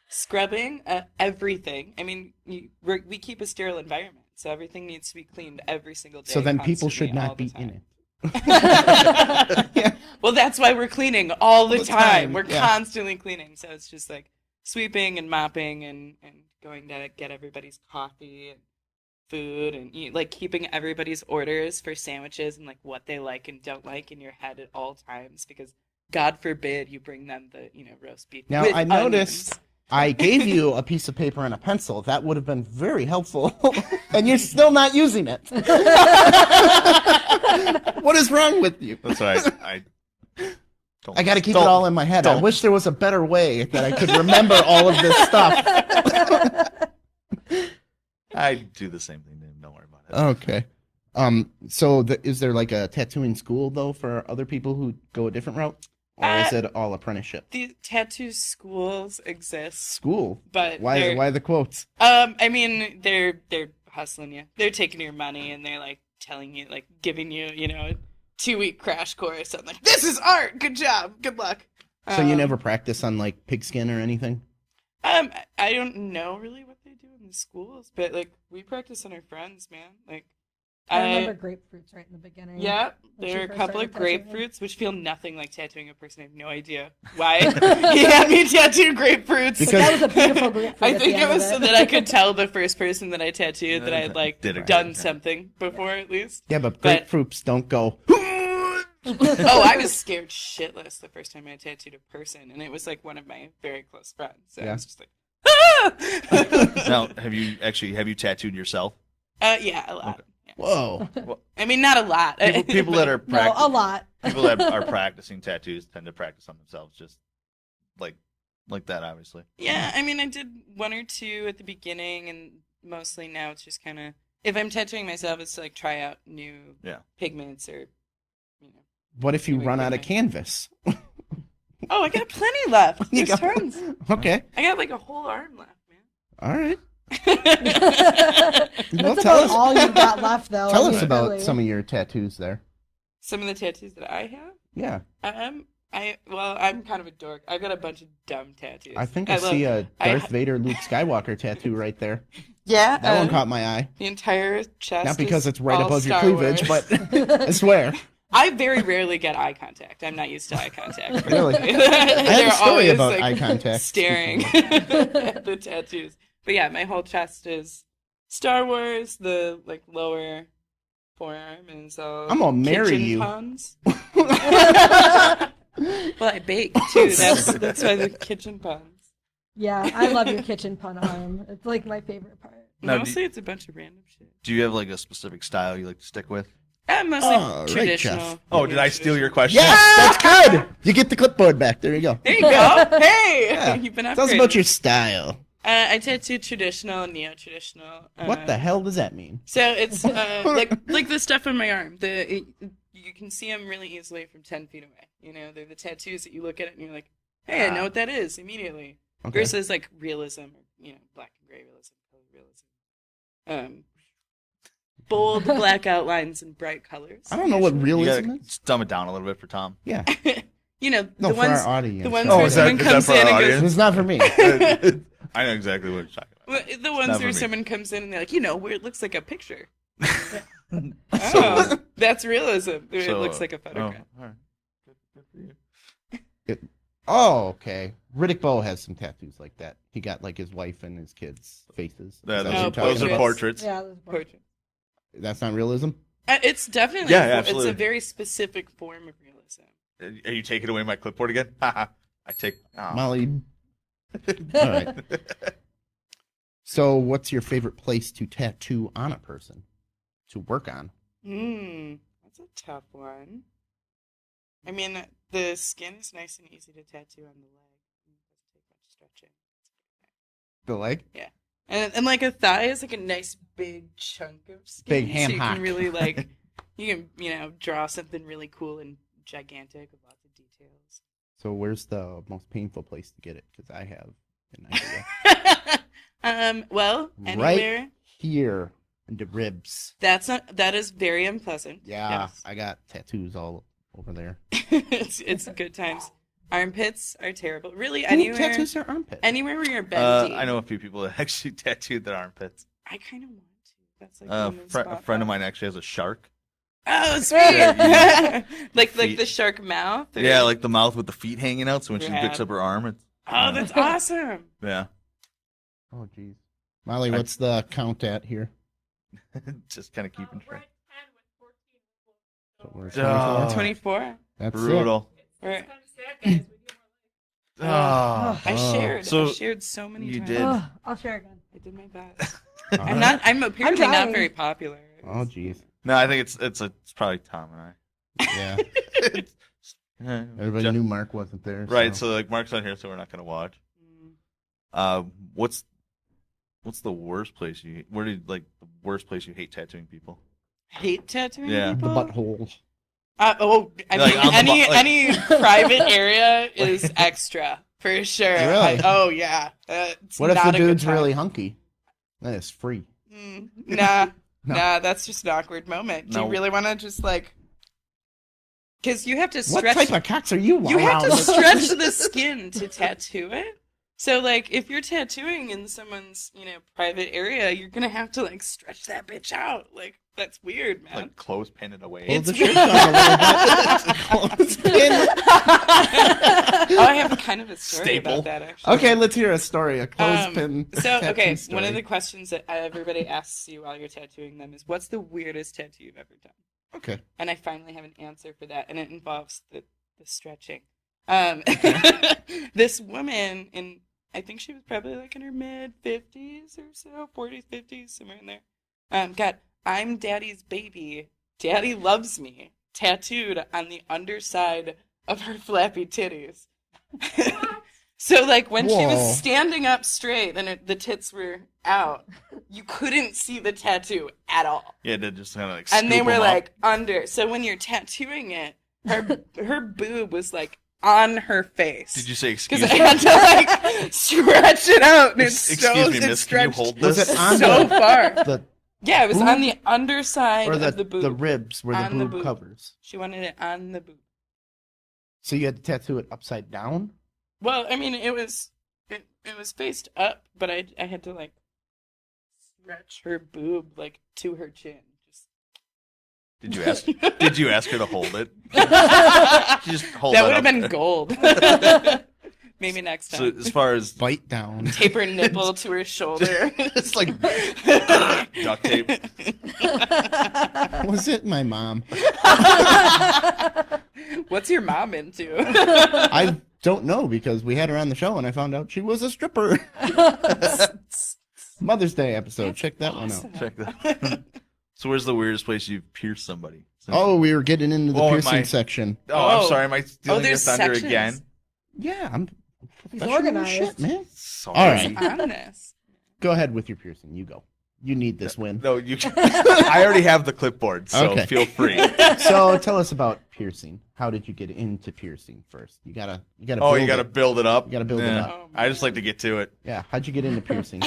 scrubbing, everything. I mean, we keep a sterile environment, so everything needs to be cleaned every single day. So then people should constantly, all not the be in time. it. Yeah. Well, that's why we're cleaning all the time. We're yeah. constantly cleaning. So it's just like sweeping and mopping and going to get everybody's coffee and food and like keeping everybody's orders for sandwiches and like what they like and don't like in your head at all times, because God forbid you bring them the roast beef. Now, with I noticed onions. I gave you a piece of paper and a pencil. That would have been very helpful. And you're still not using it. What is wrong with you? That's right. I got to keep it all in my head. I wish there was a better way that I could remember all of this stuff. I do the same thing. Don't worry about it. Okay. So is there like a tattooing school though for other people who go a different route, or is it all apprenticeship? The tattoo schools exist, School. but Why? they're- Why the quotes? I mean, they're hustling you. They're taking your money and they're like telling you, like giving you, a 2-week crash course on like, this is art. Good job. Good luck. So you never practice on like pigskin or anything? I don't know really what they do in the schools, but like we practice on our friends, man. Like I remember grapefruits right in the beginning. Yeah, when there are she a first couple of started tattooing. grapefruits which feel nothing like tattooing a person. I have no idea why he had me tattoo grapefruits. Because- That was a beautiful grapefruit. I at think the it end was of so that I could tell the first person that I tattooed that I had like Did a done great job. something before at least. Yeah, but But- grapefruits don't go. Oh, I was scared shitless the first time I tattooed a person, and it was like one of my very close friends. So I Yeah. was just like, ah! Now, have you tattooed yourself? Yeah, a lot. Okay. Yeah. Whoa. I mean, not a lot. People that are No, a lot. people that are practicing tattoos tend to practice on themselves, just like that, obviously. Yeah, I mean, I did 1 or 2 at the beginning, and mostly now it's just kind of, if I'm tattooing myself, it's to like try out new pigments or, What if you Doing run out of pigment. canvas? Oh, I got plenty left. You There's got- tons. Okay. I got like a whole arm left, All right. man. Well, That's tell about us, all you've got left, though. tell I us mean, about really. some of your tattoos there. Some of the tattoos that I have, Yeah. I'm kind of a dork. I've got a bunch of dumb tattoos. I think I see a Darth Vader Luke Skywalker tattoo right there. Yeah, That one caught my eye. the entire chest. Not because is it's right all above your Star cleavage, Wars. but I swear. I very rarely get eye contact. I'm not used to eye contact. Really? I They're have a story always, about like, eye contact. staring at the tattoos. But yeah, my whole chest is Star Wars. The like lower forearm is all I'm gonna marry kitchen you. puns. Well, I bake too. That's why the kitchen puns. Yeah, I love your kitchen pun arm. It's like my favorite part. Now, Mostly it's a bunch of random shit. Do you have like a specific style you like to stick with? Mostly Oh, right, traditional. Jeff. Oh, did I steal your question? Yes, that's good. You get the clipboard back. There you go. There you go. Hey, Yeah. you've been upgraded. Tell us about your style. I tattoo traditional, neo-traditional. What the hell does that mean? So it's like the stuff on my arm. You can see them really easily from 10 feet away. You know, they're the tattoos that you look at it and you're like, hey, I know what that is immediately. Okay. Versus like realism, or black and gray realism, color realism. Bold black outlines and bright colors. I don't know what You realism gotta is. just dumb it down a little bit for Tom. Yeah. No, No, the for ones our audience. the ones Oh, where is that- someone is that comes for our in and audience? It's not for me. I know exactly what you're talking about. goes. The ones Never where me. someone comes in and they're like, where it looks like a picture. Oh, that's realism. It looks like a photograph. Oh, all right. Good for you. Oh, okay. Riddick Bowe has some tattoos like that. He got like his wife and his kids' faces. Is Yeah, that what those, you're those talking are about? portraits. Yeah, that's Portrait. That's not realism? It's definitely Yeah, it's absolutely. a very specific form of realism. Are you taking away my clipboard again? Haha. I take. Oh. Molly. All right. So, what's your favorite place to tattoo on a person? To work on? That's a tough one. I mean, the skin is nice and easy to tattoo on the leg. It doesn't take much stretching. The leg? And like a thigh is like a nice big chunk of skin. Big hand so you hock. can really like, you can draw something really cool and gigantic with lots of details. So, where's the most painful place to get it? Because I have an idea. Well, anywhere. Right here in the ribs. That is very unpleasant. Yeah, Yes. I got tattoos all over there. it's good times. Armpits are terrible. Really, Who anywhere. tattoos their armpit? Anywhere where you're bendy. I know a few people that actually tattooed their armpits. I kind of want to. That's like the main A spot. friend of mine actually has a shark. Oh, sweet. Yeah, like Feet. the shark mouth. or- Yeah, like the mouth with the feet hanging out. So when she Rad. picks up her arm, it's Oh, that's awesome. yeah, Oh, jeez. Molly, what's the count at here? just kind of keeping track. So we're at Oh. 24? 24. That's Brutal. Or- Oh, I shared. So, I shared so many you times. did. Oh, I'll share again. I did my best. All I'm right. I'm apparently not trying. very popular. Oh, jeez. No, I think it's probably Tom and Yeah. I. Everybody knew Mark wasn't there. Right, so like Mark's not here, so we're not gonna watch. Mm. What's the worst place you? Where did the worst place you hate tattooing people? Hate tattooing Yeah. The people? butthole. I Like, mean, on the butt, like- any private area is extra for sure. Really? Oh yeah. It's What if not the a good dude's time. really hunky? Then it's free. Nah, No. nah. That's just an awkward moment. Do No. you really want to just Because you have to What stretch. type of cocks are you? You have to around? stretch the skin to tattoo it. So if you're tattooing in someone's private area, you're gonna have to stretch that bitch out. That's weird, man. Like clothespin it away. Pull It's the shirt down a little bit. Clothespin. Oh, I have kind of a story Staple. about that actually. Okay, let's hear a story. A clothespin. So, okay, tattoo one of story. the questions that everybody asks you while you're tattooing them is, what's the weirdest tattoo you've ever done? Okay. And I finally have an answer for that, and it involves the stretching. This woman, I think she was probably in her mid-50s or so, 40s, 50s, somewhere in there, got "I'm Daddy's baby, Daddy loves me" tattooed on the underside of her flappy titties. So when she Whoa. was standing up straight and the tits were out, you couldn't see the tattoo at all. Yeah, they just kind of And they scoop were 'em up. under. So when you're tattooing it, her boob was on her face. Did you say Because excuse I me? had to stretch it out, and Excuse me, it miss, can you stretched hold Was this? it on so the, far. the Yeah, it was boob? on the underside or of the boob. the ribs where the On the boob boob. covers? She wanted it on the boob. So you had to tattoo it upside down? Well, I mean, it was faced up, but I had to stretch her boob to her chin. Just Did you ask her to hold it? Just hold that that would have up. been gold. Maybe next So time. as far as Bite down. Tape her nipple to her shoulder. it's like duct tape. Was it my mom? What's your mom into? I don't know because we had her on the show and I found out she was a stripper. Mother's Day episode. Check that one out. Check that. So where's the weirdest place you've pierced somebody? Oh, we were getting into the Oh, piercing section. I'm sorry. Am I stealing your there's thunder sections. again? Yeah, I'm He's professional organized. shit, man. Sorry. All right. On this. Go ahead with your piercing. You go. You need this win. No, you. I already have the clipboard, so Okay. feel free. So tell us about piercing. How did you get into piercing first? You gotta. Oh, you got to build it up. You gotta build it Yeah. up. Oh, I just like to get to it. Yeah. How'd you get into piercing?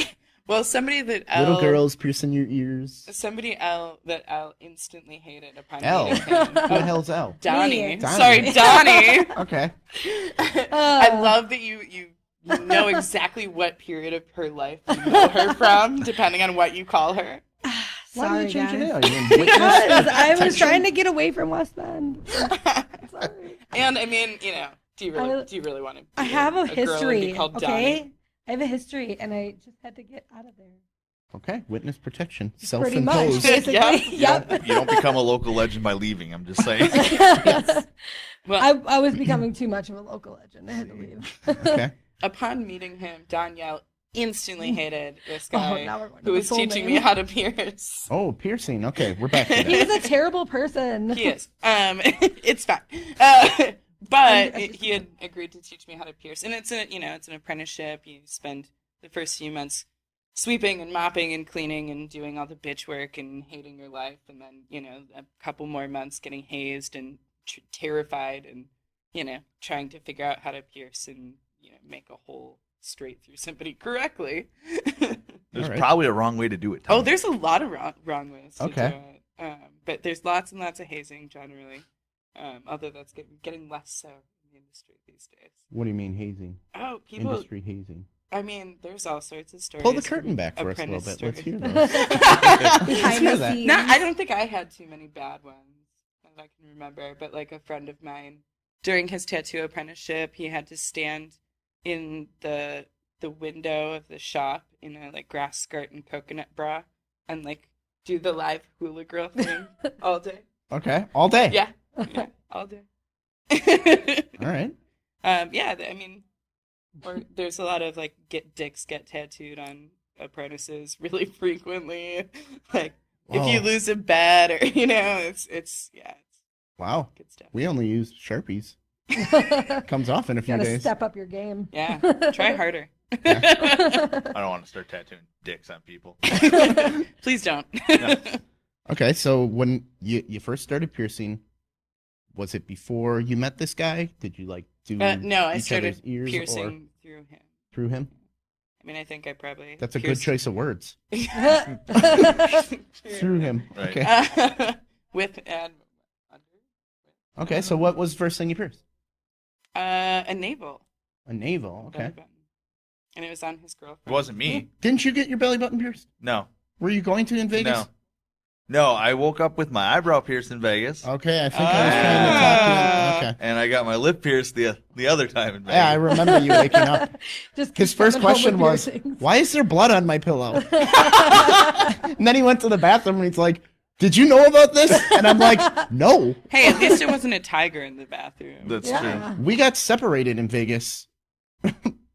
Well, somebody that Little Elle, girls piercing your ears. somebody Elle that Elle instantly hated upon Elle. meeting Who him. the hell's Elle? Donnie. Donnie. Sorry, Donnie. Okay. I love that you know exactly what period of her life you know her from, depending on what you call her. Why Sorry, did you change guys. your name? Are you in witness Because I was protection? trying to get away from West End. Sorry. And I mean, do you really want to? I have a girl and be history, called okay? Donnie? I have a history, and I just had to get out of there. Okay. Witness protection. Pretty much, Self-imposed. basically. Yep. Yep. You don't become a local legend by leaving. I'm just saying. Well, I was becoming too much of a local legend. I had to leave. Okay. upon meeting him, Danielle instantly hated this Oh, guy now we're going to who the was full teaching name. me how to pierce. Oh, piercing. Okay, we're back to that. He was a terrible person. He is. It's fine. But I just- he had agreed to teach me how to pierce, and it's an apprenticeship. You spend the first few months sweeping and mopping and cleaning and doing all the bitch work and hating your life, and then a couple more months getting hazed and terrified and trying to figure out how to pierce and make a hole straight through somebody correctly. There's All right. probably a wrong way to do it. Tom. Oh, there's a lot of wrong ways to Okay. do it. But there's lots and lots of hazing generally. Although that's getting less so in the industry these days. What do you mean hazing? Oh, people. Industry hazing. I mean, there's all sorts of stories. Pull the curtain back for us a little apprentice bit. Let's hear stories. those. Behind hear the that. scenes. No, I don't think I had too many bad ones that I can remember. But like a friend of mine, during his tattoo apprenticeship, he had to stand in the window of the shop in a like grass skirt and coconut bra and like do the live hula girl thing all day. Okay, all day. Yeah, all day. All right. I mean, or there's a lot of like dicks get tattooed on apprentices really frequently. Like if you Whoa. lose a bet or it's Wow. good stuff. We only use Sharpies. Comes off in a few Gotta days. step up your game. Yeah, try harder. I don't want to start tattooing dicks on people. Please don't. Okay, so when you first started piercing, was it before you met this guy? Did you like do No, I each started other's ears or piercing through him. through him? I mean, I think I probably. That's a good pierced- choice of words. Through Through him. Right. Okay. With and under. Okay, so what was the first thing you pierced? A navel. A navel. Okay. belly button. And it was on his girlfriend. It wasn't me. Didn't you get your belly button pierced? No. Were you going to in Vegas? No. No, I woke up with my eyebrow pierced in Vegas, Okay, I think I was trying to talk you. Okay. and I got my lip pierced the other time in Vegas. Yeah, I remember you waking up. Just His keep first coming home question with was, piercings. "Why is there blood on my pillow?" And then he went to the bathroom and he's like, "Did you know about this?" And I'm like, "No." Hey, at least it wasn't a tiger in the bathroom. That's Yeah. true. We got separated in Vegas,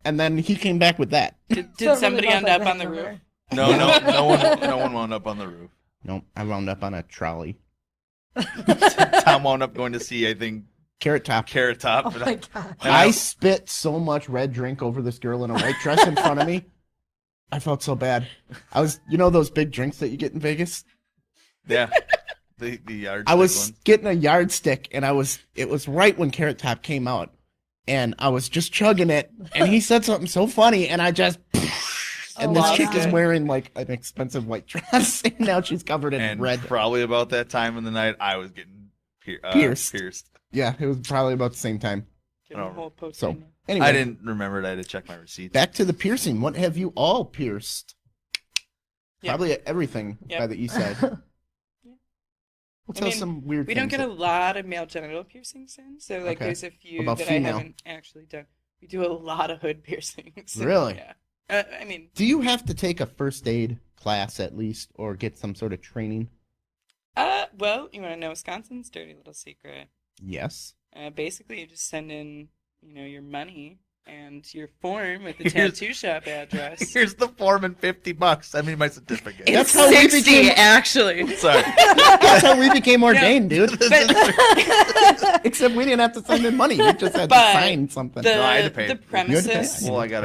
and then he came back with that. Did So it really somebody was end like up the on the hangover. roof? No one wound up on the roof. Nope, I wound up on a trolley. Tom wound up going to see, I think, Carrot Top. Carrot Top. Oh my god. And I spit so much red drink over this girl in a white dress in front of me. I felt so bad. I was, those big drinks that you get in Vegas? Yeah. The yardstick I was ones. getting a yardstick, and it was right when Carrot Top came out, and I was just chugging it, and he said something so funny, and I just, and Oh, this wow. chick is wearing like an expensive white dress, and now she's covered in And red. probably about that time in the night, I was getting Pierced. pierced. Yeah, it was probably about the same time. Give him a whole poke So in you. anyway, I didn't remember it. I had to check my receipts. back to the piercing. What have you all pierced? Yep. Probably everything Yep. by the east side. We'll I tell mean, some weird We don't things. get a lot of male genital piercings in, so like Okay. there's a few About that female? I haven't actually done. We do a lot of hood piercings. Really? Yeah. I mean, Do you have to take a first aid class at least, or get some sort of training? well, you want to know Wisconsin's dirty little secret? Yes. Basically, you just send in, your money and your form with the Here's- tattoo shop address. Here's the form and $50. I mean, my certificate. That's It's how we 60, became- actually. Sorry. That's how we became ordained, dude. But Except we didn't have to send in money. We just had to But sign something. No, I had to the, pay the it. You had to pay premises. it? Well, I got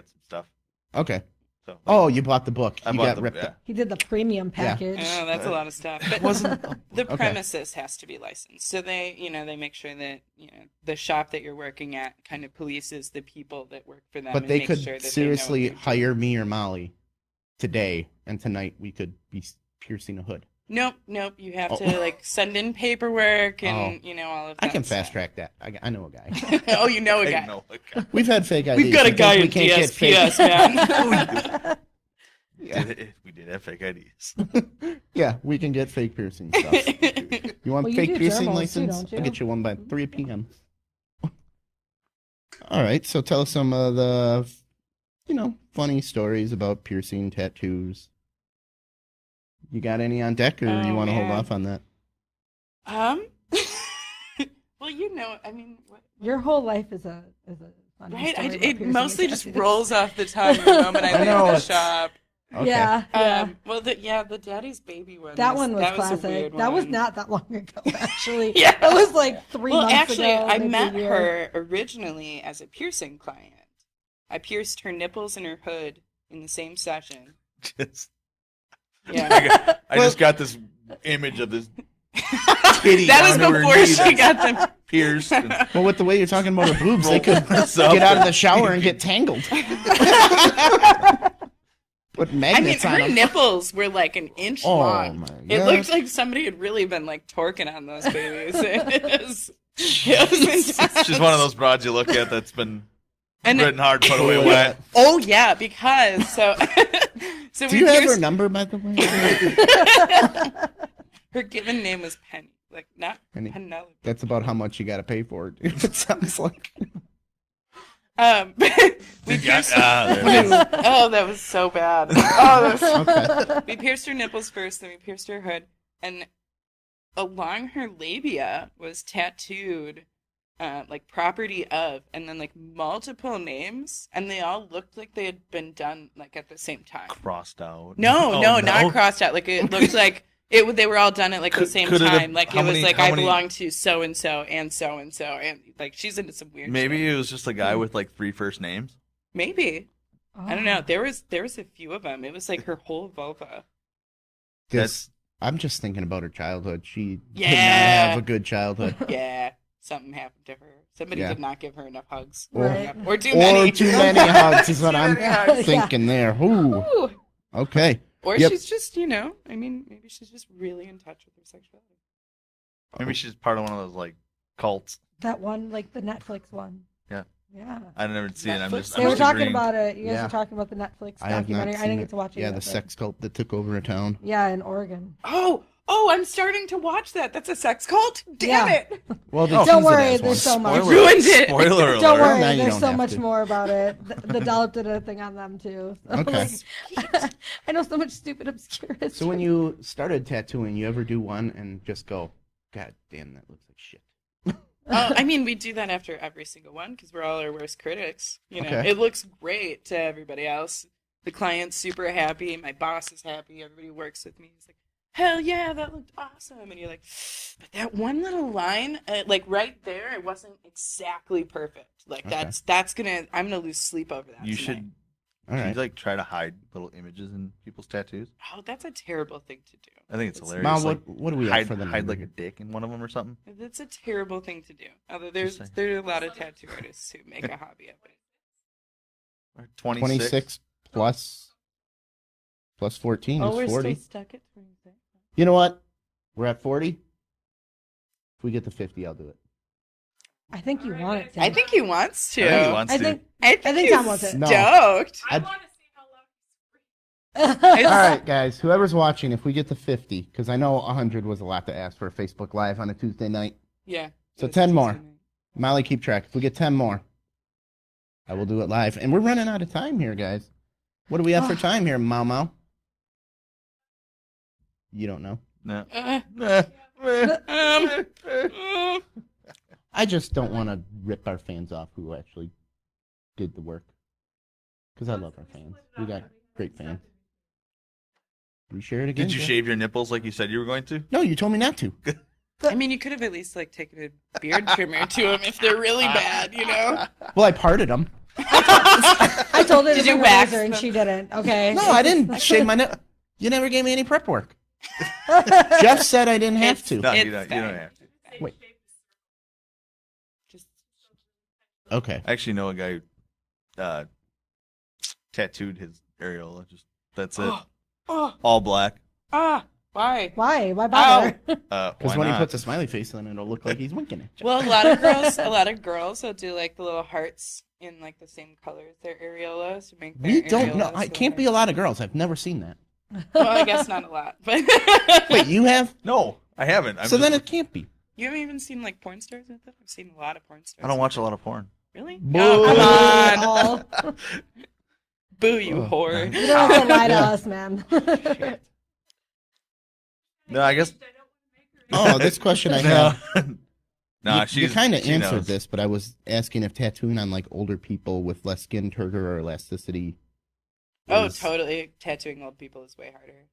some stuff. Okay. So. Oh, you bought the book. I You bought got the ripped yeah. up. He did the premium package. Oh, that's a lot of stuff. But Wasn't the Okay. premises has to be licensed. So they make sure that, the shop that you're working at kind of polices the people that work for them. But and they make could sure that seriously they know what they're doing. hire me or Molly today, and tonight we could be piercing a hood. Nope. You have Oh. to send in paperwork and all of that. I can fast stuff. track that. I know a guy. Oh, you know a I guy. know a guy. We've had fake IDs. We've got a Sometimes guy we in can't get fake- DSPS, man. Yeah. We did have fake IDs. Yeah, we can get fake piercing stuff. You want Well, you fake do piercing thermals too, license? don't I'll you? get you one by 3 p.m. All right, so tell us some of the, funny stories about piercing tattoos. You got any on deck, or you Oh, want to hold man. off on that? Well, I mean, what, Your whole life is a fun right? story about It piercing mostly and just tattoos. rolls off the tongue the moment I I know, leave the it's- shop. Okay. Yeah. Well, the Daddy's Baby one. That one was that Was a classic. weird That was one. not that long ago, actually. Yeah. That was like 3 Well, months actually, ago. I maybe a met year. her originally as a piercing client. I pierced her nipples and her hood in the same session. Just, Yeah. I just got this image of this Kitty That was down to her before knee she that's got them. pierced. And Well, with the way you're talking about her boobs, they rolled could herself. get out of the shower and get tangled. Put I mean, magnets on her them. nipples were like an inch Oh, long. my It God. looked like somebody had really been torking on those babies. It was intense. She's one of those broads you look at that's been And written hard, put away wet. oh yeah, because so Do we you have her pierced- number, by the way? her given name was Penny, not Penny. Penelope. That's about how much you got to pay for it. It sounds like. We pierced. There it is. Oh, that was so bad. Oh, that was Okay. we pierced her nipples first, then we pierced her hood, and along her labia was tattooed, property of, and then multiple names, and they all looked like they had been done at the same time. Crossed out. No, Oh, not crossed out. It looked like it. They were all done at the Could- same could it have- time. It how was many- like how I many- belong to so and so and so and so, and she's into some weird. Maybe shit. it was just a guy with 3 first names. Maybe. I don't know. Oh. There was a few of them. It was her whole vulva. This, I'm just thinking about her childhood. She did not Yeah. have a good childhood. Yeah, something happened to her. Somebody Yeah. did not give her enough hugs. Right. Or too Or many. too many hugs is what Too I'm many hugs. thinking there. Ooh. Ooh. Okay. Or Yep. she's just, maybe she's just really in touch with her sexuality. Maybe she's part of one of those cults. That one, the Netflix one. Yeah. Yeah. I never seen it. I'm Netflix? just. They I'm were just talking agreeing. about it. You guys Yeah. were talking about the Netflix I have not documentary. I seen didn't it. get to watch it Yeah, yet, the but- sex cult that took over a town. Yeah, in Oregon. Oh, I'm starting to watch that. That's a sex cult? Damn Yeah. it. Well, they Don't teased it worry, as there's one. so much. Spoiler, Ruined it. Spoiler alert. Don't worry, Now you there's don't so have much to. more about it. The Dollop did a thing on them too. So, Okay. I know so much stupid, obscure history. So when you started tattooing, you ever do one and just go, God damn, that looks like shit. Oh, I mean, we do that after every single one because we're all our worst critics. Okay. It looks great to everybody else. The client's super happy. My boss is happy. Everybody who works with me is like, hell yeah, that looked awesome. And you're like, but that one little line, right there, it wasn't exactly perfect. I'm gonna lose sleep over that. You tonight. should. All right. You try to hide little images in people's tattoos. Oh, that's a terrible thing to do. I think it's It's- hilarious. Mal, what do we have hide, for the hide number a dick in one of them or something. That's a terrible thing to do. Although Just there are a lot of tattoo artists who make a hobby of it. Or 26 plus 14 Oh, is we're 40. still stuck at 26. You know what? We're at 40. If we get to 50, I'll do it. I think you want it to. I think he wants to. I think he wants I to. think. I think Tom he's wants it. No. stoked. I'd- want to see how low All right, guys. Whoever's watching, if we get to 50, because I know 100 was a lot to ask for a Facebook Live on a Tuesday night. Yeah. So it was 10 more. Tuesday night. Molly, keep track. If we get 10 more, I will do it live. And we're running out of time here, guys. What do we have for time here, Mau Mau? You don't know. No. Uh, Eh, eh, um, eh, eh. I just don't want to rip our fans off who actually did the work. Because I love our fans. We got great fans. We share it again. Did you Jeff? shave your nipples like you said you were going to? No, you told me not to. I mean, you could have at least like taken a beard trimmer to them if they're really bad, you know? Well, I parted them. I told her Did to you bring a wax razor and them? she didn't. Okay. No, I didn't shave my nip. You never gave me any prep work. Jeff said I didn't have to. No, It's you don't fine. have to. Wait. Just Okay. I actually know a guy who tattooed his areola. That's it. oh, All black. why? Why? Why bother? Why Because when not? he puts a smiley face on it, it'll look like he's winking at you. Well, a lot of girls will do like the little hearts in like the same color as their areolas to make their We don't know. areolas It can't be a lot of girls. I've never seen that. Well, I guess not a lot, but Wait, you have? No, I haven't. So then it can't be. you haven't even seen like porn stars with it. I've seen a lot of porn stars. I don't watch a lot of porn. Really? Boo. Oh, come on, boo, you Oh, whore. You don't have to lie to us, man. No, I guess. Oh, this question I have. Nah, you kind of she answered knows. this, but I was asking if tattooing on like older people with less skin turgor or elasticity. Oh, is- totally. Tattooing old people is way harder.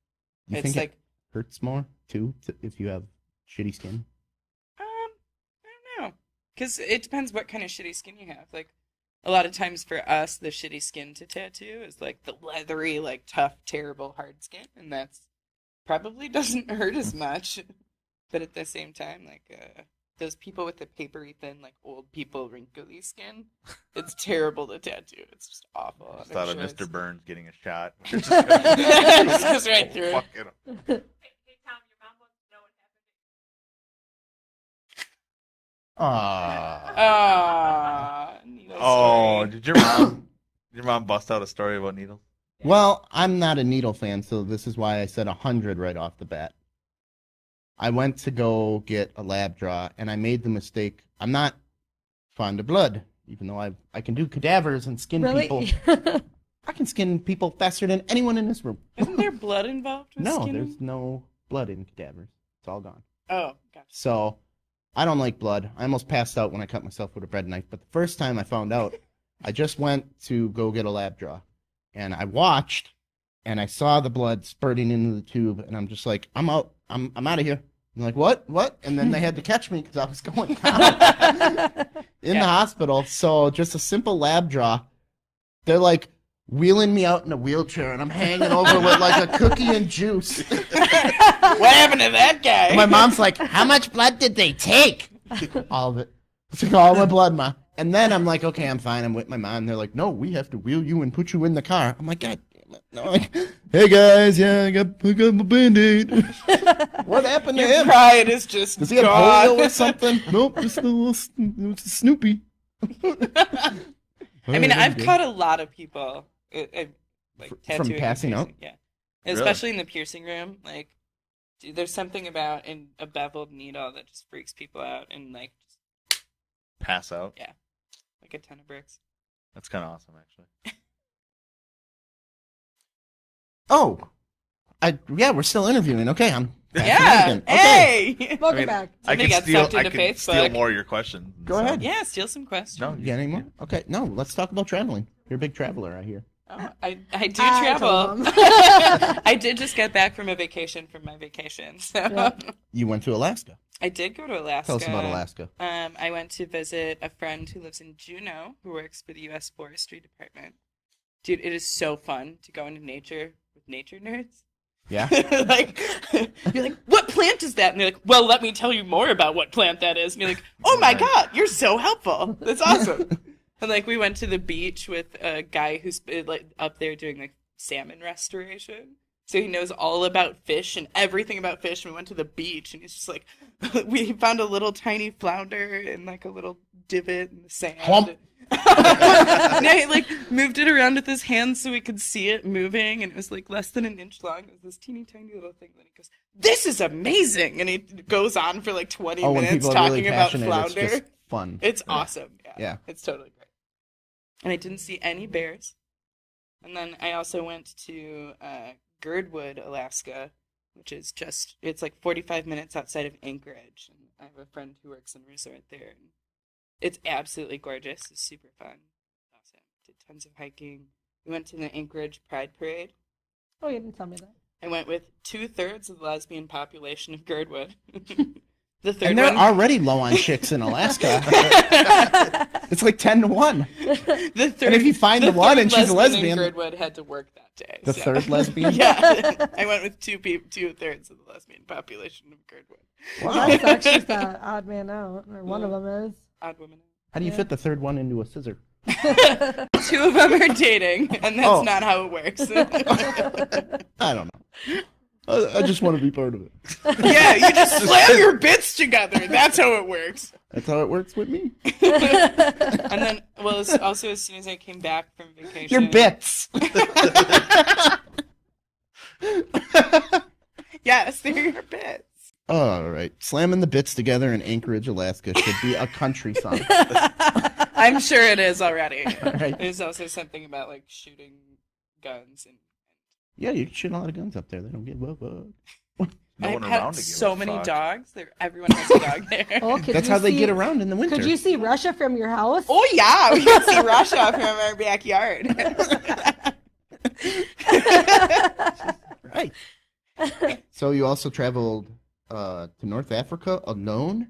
You It's think like, it hurts more too if you have shitty skin? I don't know, because it depends what kind of shitty skin you have. Like, a lot of times for us, the shitty skin to tattoo is like the leathery, like tough, terrible, hard skin, and that's probably doesn't hurt as much. But at the same time, like those people with the papery thin, like old people, wrinkly skin, it's terrible to tattoo. It's just awful. Just I'm thought of sure Mr. it's- Burns getting a shot. Just goes right through. Fuck it. Hey, Tom, your mom wants to know what happened. Ah. Needle Oh, story. did your mom bust out a story about needles? Well, I'm not a needle fan, so this is why I said 100 right off the bat. I went to go get a lab draw, and I made the mistake. I'm not fond of blood, even though I can do cadavers and skin people. Really? I can skin people faster than anyone in this room. Isn't there blood involved with No, skinning? there's no blood in cadavers. It's all gone. Oh, gotcha. So I don't like blood. I almost passed out when I cut myself with a bread knife. But the first time I found out, I just went to go get a lab draw. And I watched, and I saw the blood spurting into the tube. And I'm just like, I'm out. I'm out of here. I'm like, what? And then they had to catch me because I was going down in the hospital. So just a simple lab draw. They're like wheeling me out in a wheelchair, and I'm hanging over with like a cookie and juice. What happened to that guy? And my mom's like, how much blood did they take? All of it. Took all my blood, Ma. And then I'm like, okay, I'm fine. I'm with my mom. They're like, no, we have to wheel you and put you in the car. I'm like, God damn it. No, like, hey guys, yeah, I got my Band-Aid. What happened to Your him? pride is just Does he have gone. polio or something? Nope, just a little Snoopy. I mean, I've caught a lot of people like From tattooing and passing out? piercing. Yeah, especially in the piercing room. Like, dude, there's something about a beveled needle that just freaks people out, and like, just, Pass out. like a ton of bricks. That's kind of awesome, actually. Oh, yeah, we're still interviewing. Okay, I'm passing Yeah. again. Okay. Hey. Welcome I mean, back. I Somebody could got steal. sucked I into could steal Facebook. more of your questions. Go ahead. Yeah, steal some questions. No, You got any more? Okay, no, let's talk about traveling. You're a big traveler, I hear. Oh, I do I travel. told 'em. I did just get back from a vacation from my vacation. So Yep. You went to Alaska. I did go to Alaska. Tell us about Alaska. I went to visit a friend who lives in Juneau, who works for the U.S. Forestry Department. Dude, it is so fun to go into nature with nature nerds. Yeah? Like, you're like, what plant is that? And they're like, well, let me tell you more about what plant that is. And you're like, oh my God, you're so helpful. That's awesome. And like, we went to the beach with a guy who's like up there doing like salmon restoration. So he knows all about fish and everything about fish. And we went to the beach, and he's just like, we found a little tiny flounder in like a little divot in the sand. Hump. And I like moved it around with his hands so we could see it moving, and it was like less than an inch long. It was this teeny tiny little thing. Then he goes, "This is amazing," and he goes on for like 20 Oh, when minutes people are talking really about passionate, flounder. it's just fun. It's awesome. Yeah. Yeah. It's totally great. And I didn't see any bears. And then I also went to Girdwood, Alaska, which is it's like 45 minutes outside of Anchorage. And I have a friend who works in a resort there. And It's absolutely gorgeous. It's super fun. Awesome. Did tons of hiking. We went to the Anchorage Pride Parade. Oh, you didn't tell me that. I went with 2/3 of the lesbian population of Girdwood. The third And they're one. already low on chicks in Alaska. It's like 10-1. The third, And if you find the one third and she's a lesbian- in Girdwood had to work that day. The so. third lesbian? Yeah, I went with 2/3 of the lesbian population of Girdwood. Well, that's actually the odd man out, or one of them is. Odd woman. How do you Yeah. fit the third one into a scissor? 2 of them are dating, and that's Oh. not how it works. I don't know. I just want to be part of it. Yeah, you just slam your bits together. That's how it works. That's how it works with me. And then, well, also as soon as I came back from vacation, Your bits. Yes, they're your bits. All right. Slamming the bits together in Anchorage, Alaska should be a country song. I'm sure it is already. Right. There's also something about like shooting guns and. Yeah, you can shoot a lot of guns up there. They don't give up. No I've one had around to give so a many fuck. dogs. Everyone has a dog there. Oh, could That's you how they see- get around in the winter. Could you see Russia from your house? Oh yeah, we can see Russia from our backyard. Right. So you also traveled to North Africa alone?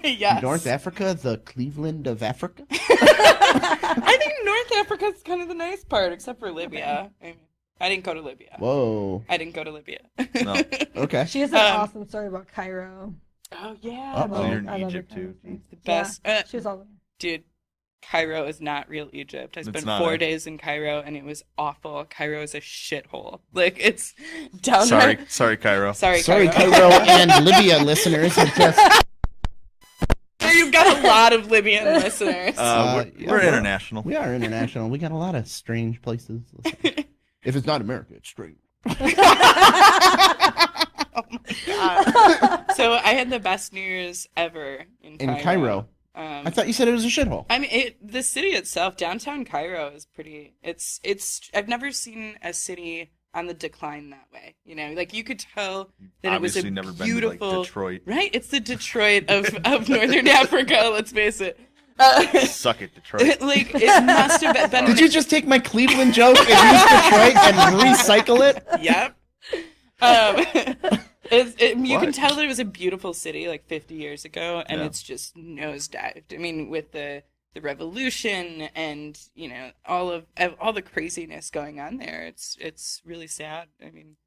Yes. North Africa, the Cleveland of Africa? I think North Africa is kind of the nice part, except for Libya. I didn't go to Libya. Whoa. I didn't go to Libya. No. Okay. She has an awesome story about Cairo. Oh yeah. Uh-oh. So you're in I love Egypt her too. Cairo. The best. She was all there. Dude, Cairo is not real Egypt. I It's spent not, 4 eh? days in Cairo and it was awful. Cairo is a shithole. Like it's downright. Sorry, Cairo. Sorry, Sorry, Cairo. Cairo and Libya listeners have just... You've got a lot of Libyan listeners. yeah, We're international. We are international. We got a lot of strange places. If it's not America, it's strange. Oh my god. So I had the best New Year's ever in Cairo. In Cairo. I thought you said it was a shithole. I mean, the city itself, downtown Cairo, is pretty. It's. I've never seen a city on the decline that way. You know, like you could tell that Obviously, it was a never beautiful. been to like Detroit. Right, it's the Detroit of Northern Africa. Let's face it. Suck it, Detroit. Like it must have been. Did you just take my Cleveland joke and use Detroit and recycle it? Yep. You can What? tell that it was a beautiful city like 50 years ago, and Yeah. it's just nosedived. I mean, with the revolution and you know all the craziness going on there, it's really sad. I mean,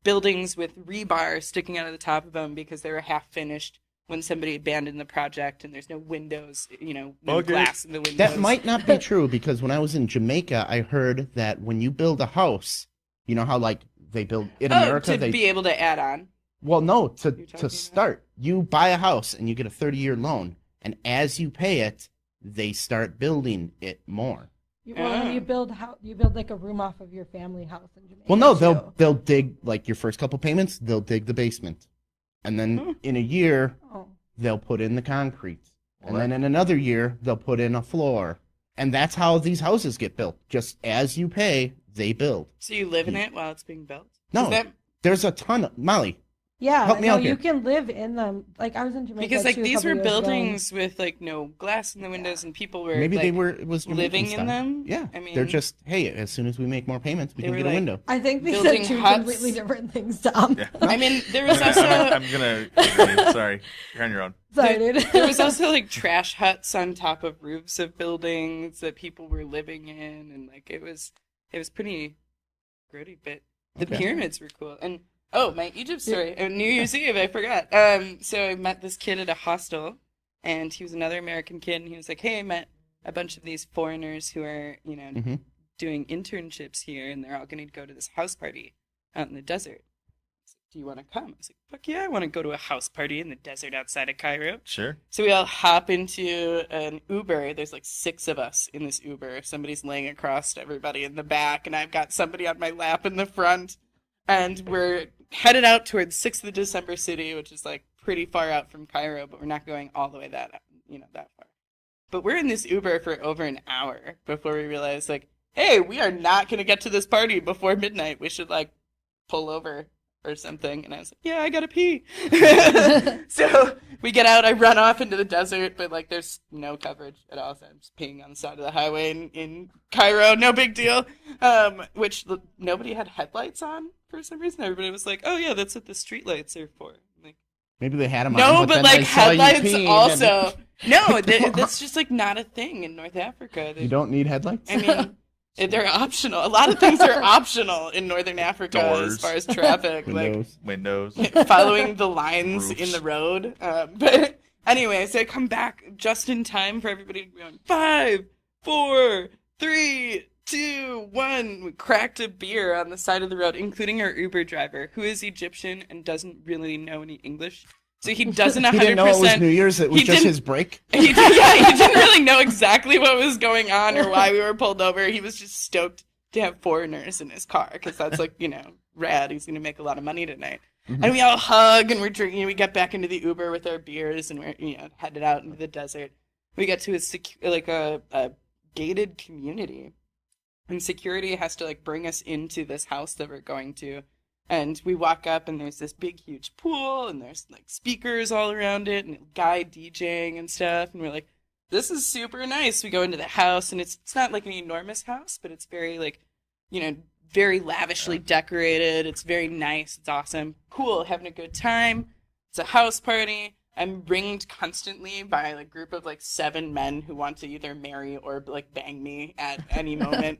buildings with rebar sticking out of the top of them because they were half finished when somebody abandoned the project, and there's no windows, you know, no Okay. glass in the windows. That might not be true because when I was in Jamaica, I heard that when you build a house, you know how like they build in America, to they be able to add on. well, no, You're talking to about? start, you buy a house and you get a 30-year loan, and as you pay it, they start building it more. Well, and you build like a room off of your family house in Jamaica. Well, no, too. they'll dig like your first couple payments, they'll dig the basement, and then in a year Oh. they'll put in the concrete, and Well, then in another year they'll put in a floor, and that's how these houses get built. Just as you pay, they build. So you live in it while it's being built? No, Is that- there's a ton of Molly. Yeah, Help me no, out here. you can live in them. Like I was in Jamaica because like too, a these couple were years ago, and- buildings with like no glass in the windows, and people were Maybe like, they were it was Jamaican living in style. them? Yeah, I mean- they're just hey, as soon as we make more payments, we They can were get a like- window. I think these are building two huts. completely different things, Tom. Yeah. I mean, there was also I'm gonna agree. Sorry, you're on your own. Sorry, dude. there was also like trash huts on top of roofs of buildings that people were living in, and like it was pretty gritty. But the Okay. pyramids were cool. And oh, my Egypt story, New Year's Eve, I forgot. So I met this kid at a hostel, and he was another American kid, and he was like, "Hey, I met a bunch of these foreigners who are, you know, Mhm. doing internships here, and they're all going to go to this house party out in the desert. I was like, do you want to come?" I was like, "Fuck yeah, I want to go to a house party in the desert outside of Cairo." Sure. So we all hop into an Uber. There's like 6 of us in this Uber. Somebody's laying across to everybody in the back, and I've got somebody on my lap in the front. And we're headed out towards 6th of December City, which is like pretty far out from Cairo, but we're not going all the way that far. But we're in this Uber for over an hour before we realize, like, hey, we are not going to get to this party before midnight. We should like pull over or something. And I was like, yeah, I gotta pee. So we get out, I run off into the desert, but like there's no coverage at all. So I'm just peeing on the side of the highway in Cairo, no big deal. Which nobody had headlights on for some reason. Everybody was like, oh yeah, that's what the streetlights are for. I'm like, Maybe they had them on. no, but but then like they saw you headlights peeing also. and- No, that's just like not a thing in North Africa. You don't need headlights? I mean, they're optional. A lot of things are optional in Northern Africa Doors. as far as traffic, like Windows. following the lines Roofs. in the road. But anyway, so I come back just in time for everybody to be on 5, 4, 3, 2, 1. We cracked a beer on the side of the road, including our Uber driver, who is Egyptian and doesn't really know any English. So he doesn't 100%. He didn't know it was New Year's. It was he just didn't- his break. He didn't really know exactly what was going on or why we were pulled over. He was just stoked to have foreigners in his car because that's like, rad. He's going to make a lot of money tonight. Mhm. And we all hug and we're drinking. We get back into the Uber with our beers and we're, headed out into the desert. We get to a gated community. And security has to like bring us into this house that we're going to. And we walk up and there's this big, huge pool and there's like speakers all around it and a guy DJing and stuff. And we're like, this is super nice. We go into the house and it's not like an enormous house, but it's very like, very lavishly decorated. It's very nice. It's awesome. Cool. Having a good time. It's a house party. I'm ringed constantly by a group of like 7 men who want to either marry or like bang me at any moment.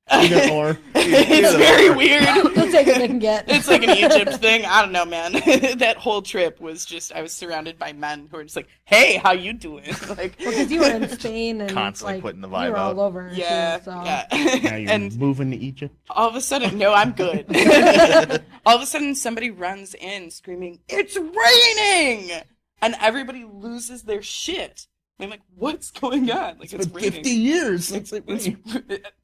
Either or. It's very weird. They'll take what they can get. It's like an Egypt thing. I don't know, man. That whole trip was just, I was surrounded by men who were just like, hey, how you doing? Like, Because you were in Spain and Constantly putting the vibe you were out. all over. yeah, too, so. Now yeah. you're And moving to Egypt. all of a sudden, no, I'm good. All of a sudden, somebody runs in screaming, it's raining! And everybody loses their shit. I'm like, what's going on? Like, it's been raining. 50 years since it rained.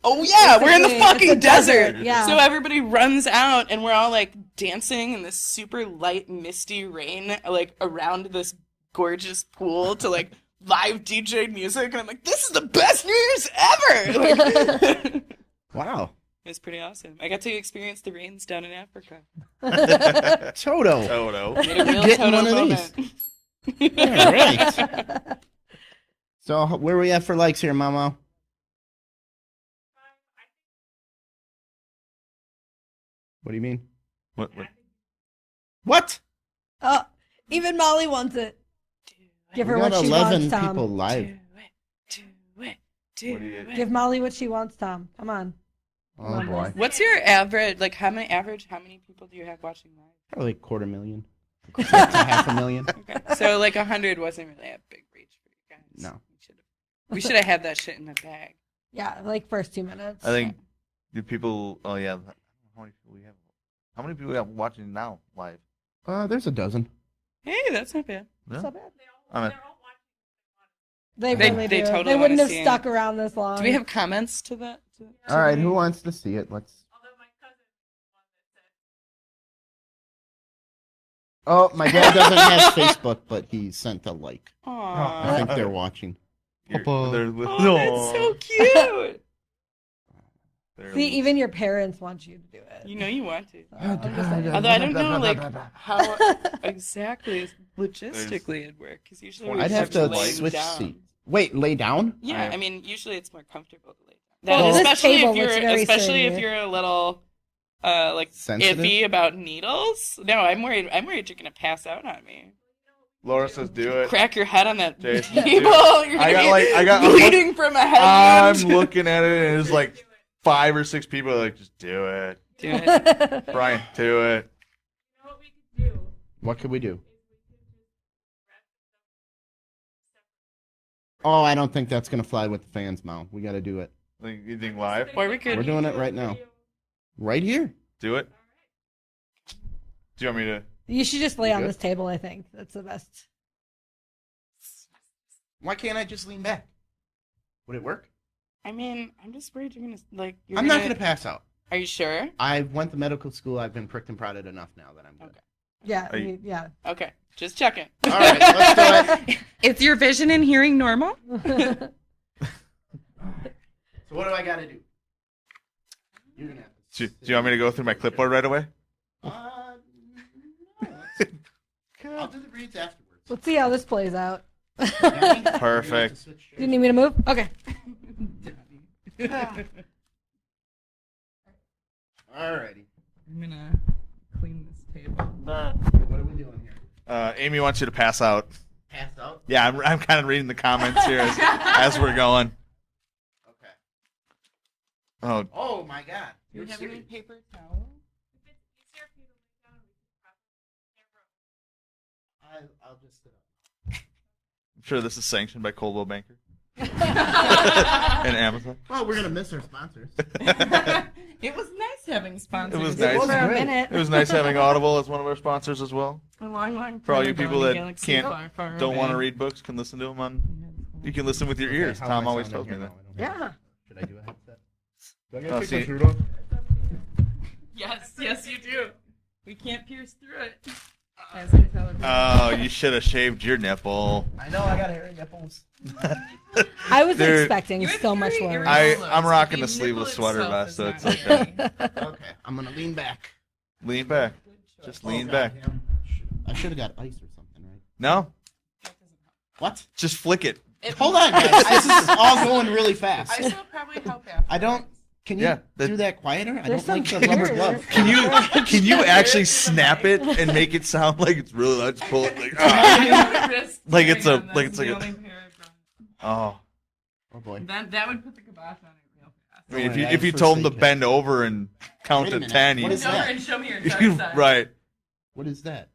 Oh yeah, we're in the Basically, it's fucking a desert. Yeah. So everybody runs out and we're all like dancing in this super light misty rain like around this gorgeous pool to like live DJ music and I'm like, this is the best New Year's ever. Like, Wow. it was pretty awesome. I got to experience the rains down in Africa. Toto. Toto. Made a real Getting Toto one of moment. All right. So where we at for likes here, Mama? What do you mean? What? What? Oh, even Molly wants it. Give her We what got she 11 wants, Tom. people live. Do it. Give Molly what she wants, Tom. Come on. Oh boy. What's your average? Like, how many people do you have watching live? Probably 250,000. To 500,000. Okay. So like 100 wasn't really a big reach for you guys. No. We should have had that shit in the bag. Yeah, like first 2 minutes. I think the people. Oh yeah. How many people we have? How many people we have watching now live? There's a dozen. Hey, that's not bad. Oh. It's not bad. I'm a- They They- really they do. totally They wouldn't wanna have see it. stuck around this long. Do we have comments to that? All right, who wants to see it? Let's. Although my cousin is one that said, Oh, my dad doesn't have Facebook, but he sent a like. I Aww. think they're watching. You're- Papa. they're- Oh, that's so cute. they're- See, even your parents want you to do it. You know you want to. So, I'm just saying. Although I don't know, like, how exactly logistically it'd work. Because usually we I'd just have to lay switch down. seats. Wait, lay down? Yeah, I mean, usually it's more comfortable to lay down. Well, That- this especially table if you're, looks very especially if sturdy. you're a little, like Sensitive? iffy about needles. No, I'm worried. I'm worried you're gonna pass out on me. Laura says, "Do it." Crack your head on that Jason, table. dude. You're gonna I got be like I got. bleeding from a head I'm wound. looking at it, and it's like 5 or 6 people are like, "Just do it, Do it. Brian. Do it." you know what we could do? What could we do? Is we could just rest Oh, I don't think that's going to fly with the fans, Mo. We got to do it. Like, you think live? Or we could. We're doing it right now. Right here. Do it. Do you want me to? You should just lay on Good. this table, I think. That's the best. Why can't I just lean back? Would it work? I mean, I'm just worried you're gonna like. You're I'm not going to pass out. Are you sure? I went to medical school. I've been pricked and prodded enough now that I'm good. Okay. Yeah, Are you- yeah. Okay, just checking. All right, let's do it. Is your vision and hearing normal? So what do I got to do? You're going to have to. Do you want me to go through my clipboard right away? I'll do the reads afterwards. Let's see how this plays out. Perfect. Do you need me to move? Okay. Alrighty. I'm gonna clean this table. What are we doing here? Amy wants you to pass out. Pass out? Yeah, I'm kind of reading the comments here as we're going. Okay. Oh, Oh my God. Do you You're have any serious. paper towels? If it's easier for you to lay down, we can probably I'll just sit up. I'm sure this is sanctioned by Coldwell Banker and Amazon. Well, we're gonna miss our sponsors. It was nice having sponsors. It was For nice. a great. minute. It was nice having Audible as one of our sponsors as well. A long For all time you ago people in a that galaxy can't- far, far Don't want to away. read books, can listen to them on. You can listen with your Okay, ears. how Tom am I always sounding tells me here that. now? I don't have- Yeah. Should I do a headset? Do I Oh, gotta take my see. shirt off? Yes, you do. We can't pierce through it. As I tell everyone. Oh, you should have shaved your nipple. I know I got hairy nipples. I was Dude. expecting You have so much very more. irregular I'm nose. rocking The the sleeveless nipple sweater itself vest, is so not it's hairy. okay. Okay, I'm gonna lean back. Lean back. Good choice. Just lean Oh, back. goddamn. I should have got ice or something, right? No, That doesn't help. What? just flick it. Hold on, guys. This is all going really fast. I still probably help after. I don't. Can you Yeah, do that quieter? I There's don't like some the rubber tears. glove. Can you actually snap it and make it sound like it's really loud? Just pull it like, ah. Like it's a- like it's like a- Oh, Oh boy. That would put the kibosh on it real fast. I mean, Oh, yeah, if you first told him to aid kit. bend over and count Wait a to minute. 10, What you is Come over that? and show me your dark side. right. What is that?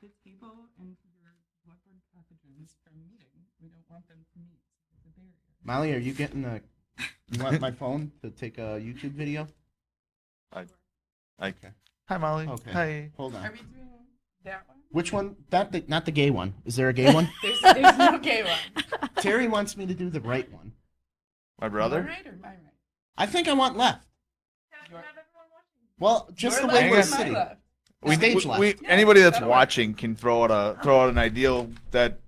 Good people and your bloodborne pathogens from meeting. We don't want them to meet. It's a barrier. Molly, are you getting a? You want my phone to take a YouTube video? Hi, Molly. Okay. Hi. Hold Are on. we doing that one? Which one? Not the gay one. Is there a gay one? There's no gay one. Terry wants me to do the right one. My Your brother? right or my right? I think I want left. have Your- everyone watching. Well, just Your the way left we're or my sitting. left? We, Stage we, left. we- Yeah, anybody that's that'll work. watching can throw out an ideal that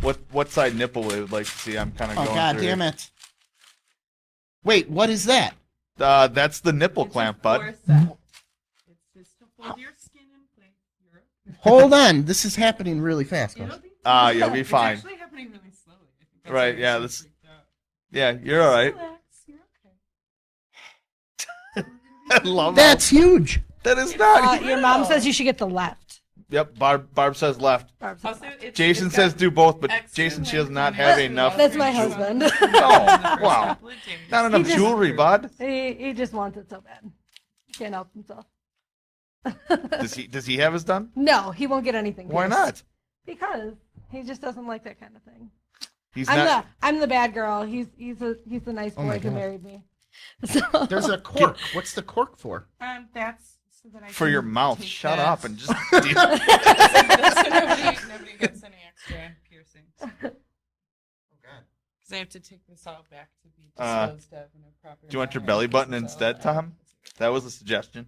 what side nipple they would like to see. I'm kind of Oh going God through damn here. it! Wait, what is that? That's the nipple It's clamp, a bud. forceps. It's just to hold your skin in place. You're Hold on, this is happening really fast. It'll guys. be You'll be It's fine. actually happening really slowly. I think that's Right, why yeah, you're so this- freaked out. Yeah, you're all right. Relax, you're okay. I love That's huge. that is not. Your mom says you should get the left. Yep, Barb says left. Barb says Also, left. it's- Jason it's says got do both, but extra Jason, she does length not on have it. enough. That's my Extra husband. length. Oh, The wow. first couple of days. Not enough He just- jewelry, bud. He just wants it so bad. Can't help himself. Does he have his done? No, he won't get anything. Why pierced. not? Because he just doesn't like that kind of thing. He's I'm not. the bad girl. He's the nice Oh my boy who God. married me. So There's a cork. What's the cork for? That's so that I For can your mouth. take Shut that. up and just. so nobody gets any extra piercings. Oh God. Because I have to take this all back to be Uh, disposed of in a proper Do you want your manner, belly because button it's all instead, out. Tom? That was a suggestion.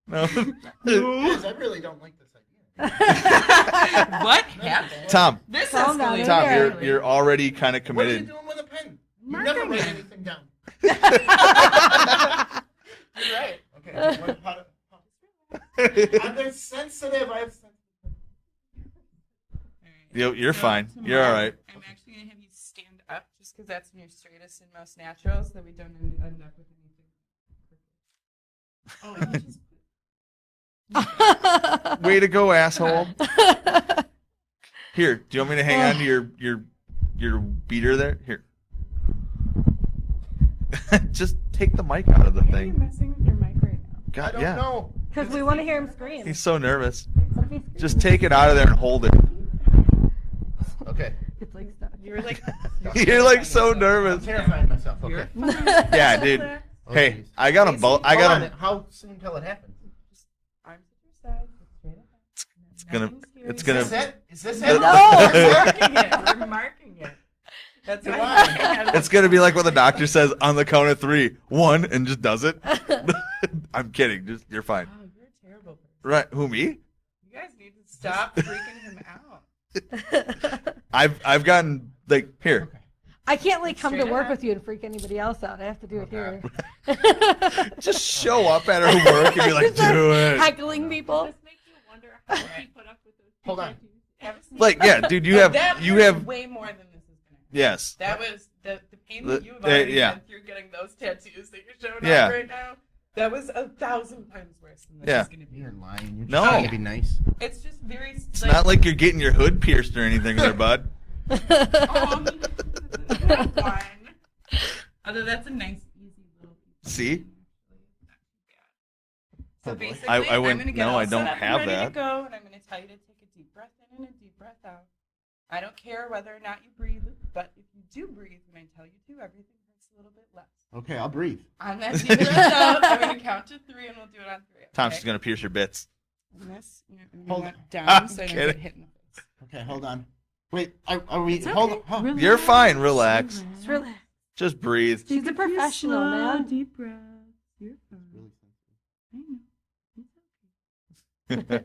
No. Guys, I really don't like this idea. What happened? Tom, This Calm down, escalated. Tom, Yeah. you're already kind of What are you committed. doing with a pen? You Marking never write it. anything down. You're right. Okay. I'm sensitive. I have sensitive. You're So fine. tomorrow, You're all right. I'm actually going to have you stand up just because that's your straightest and most natural so that we don't end up with anything. Oh, you just Way to go, asshole. Here, do you want me to hang on to your beater there? Here. Just take the mic out of the Why are you thing. messing with your mic right now? I God, don't yeah. know. Because we want to hear him scream. He's so nervous. What if he screams? Just take it out of there and hold it. Okay. It's like stuck. You were like, You're like so I'm nervous. terrifying myself. Okay. You're fine. Yeah, dude. Oh, Hey, geez. I got him both. I Hold got on, him. How soon till it happens? Arms at your side, straight ahead. It's gonna. Nothing's here. It's Is gonna. this it? Is this No. it? We're marking it. We're marking it. That's Why? why. It's gonna be like when the doctor says on the count of 3, 1, and just does it. I'm kidding. Just you're fine. Oh, you're a terrible person. Right? Who me? You guys need to stop freaking him out. I've gotten like here. Okay. I can't like come to Straight work ahead. with you and freak anybody else out. I have to do it here. Just show up at her work and be like, do it. Heckling people. This makes you wonder how she put up with those two Hold on. tattoos. Like, yeah, dude, you That have was way more than this is gonna. yes. That was the pain The- that you've already yeah. been through getting those tattoos that you're showing Yeah. off right now. That was 1,000 times worse than this Yeah. is gonna be. You're lying. You're No. just trying to be nice. It's just very. It's not like you're getting your hood pierced or anything there, bud. One. Although that's a nice, easy little piece. See? So Oh, boy. basically, I I'm wouldn't- gonna get no, all I don't set up and have ready that. to go, and I'm gonna tell you to take a deep breath in and a deep breath out. I don't care whether or not you breathe, but if you do breathe when I tell you to, everything hurts a little bit less. Okay, I'll breathe. On that deep breath out, I'm gonna count to 3, and we'll do it on 3. Tom's okay? just gonna pierce your bits. And this, you're gonna Hold want on. down I'm so I don't kidding. get hit in the face. Okay, hold on. Wait, are we? It's Hold okay. on. Huh. You're fine. Relax. Just relax. Just breathe. She's a professional, man. Deep breath. You're fine. I know.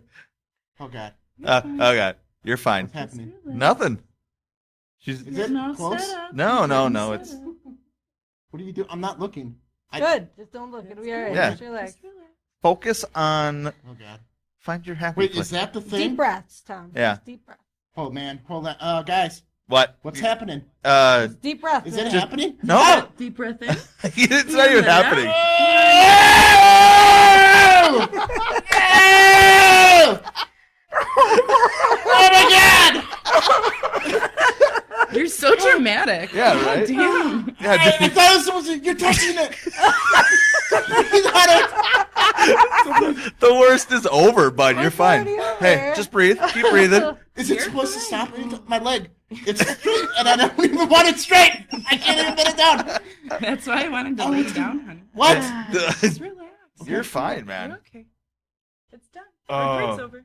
Oh God, Oh God, you're fine. what's happening? Nothing. She's Is it close? no. It's What do you do? I'm not looking. Good. Just don't look. It'll be all right. Yeah. Just relax. focus on Oh God. find your happy Wait, place. is that the thing? Deep breaths, Tom. Yeah. Just deep breath. Oh man, hold on. Guys, What? what's happening? Deep breath. Is it man. happening? No. Deep breath in. It's not even happening. Oh my God! You're so dramatic. Yeah, right? Damn. Yeah, I dude. thought it was supposed to. You're touching it. Breathe on it. The worst is over, bud. You're fine. already over. Hey, just breathe. Keep breathing. Is it supposed to stop? My leg. It's straight, and I don't even want it straight. I can't even put it down. That's why I wanted to lay down, honey. What? Just relax. You're fine, You're man. okay. It's done. Oh. Our break's over.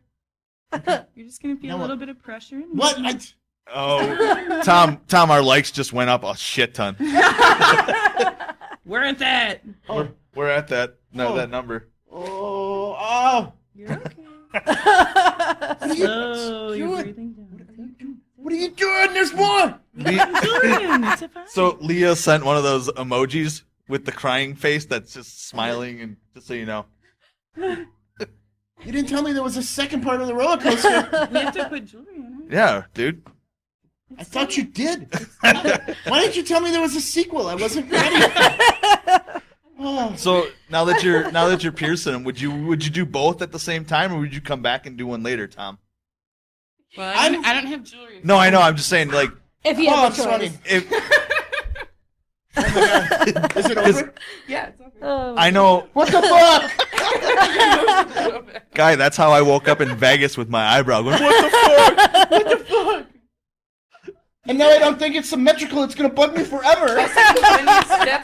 You're just gonna feel Now a what? little bit of pressure. And What? Oh, Tom, our likes just went up a shit ton. We're at that. We're at that Oh. that number. Oh. You're okay. What are you Oh, you're doing? breathing down. What are you doing? There's more. Julian, it's a fine. So Leah sent one of those emojis with the crying face that's just smiling, and just so you know. You didn't tell me there was a second part of the roller coaster. We have to put jewelry on it. Yeah, dude. I thought you did. Why didn't you tell me there was a sequel? I wasn't ready. Oh. So now that you're piercing them, would you do both at the same time, or would you come back and do one later, Tom? Well, I don't have jewelry. No, I know. I'm just saying, like, If you Oh, have I'm a choice. sorry. if Oh my God. Is it over? Yeah, it's over. Oh. I know, What the fuck? guy, that's how I woke up in Vegas with my eyebrow going, what the fuck? What the fuck? And now I don't think it's symmetrical. It's gonna bug me forever. That's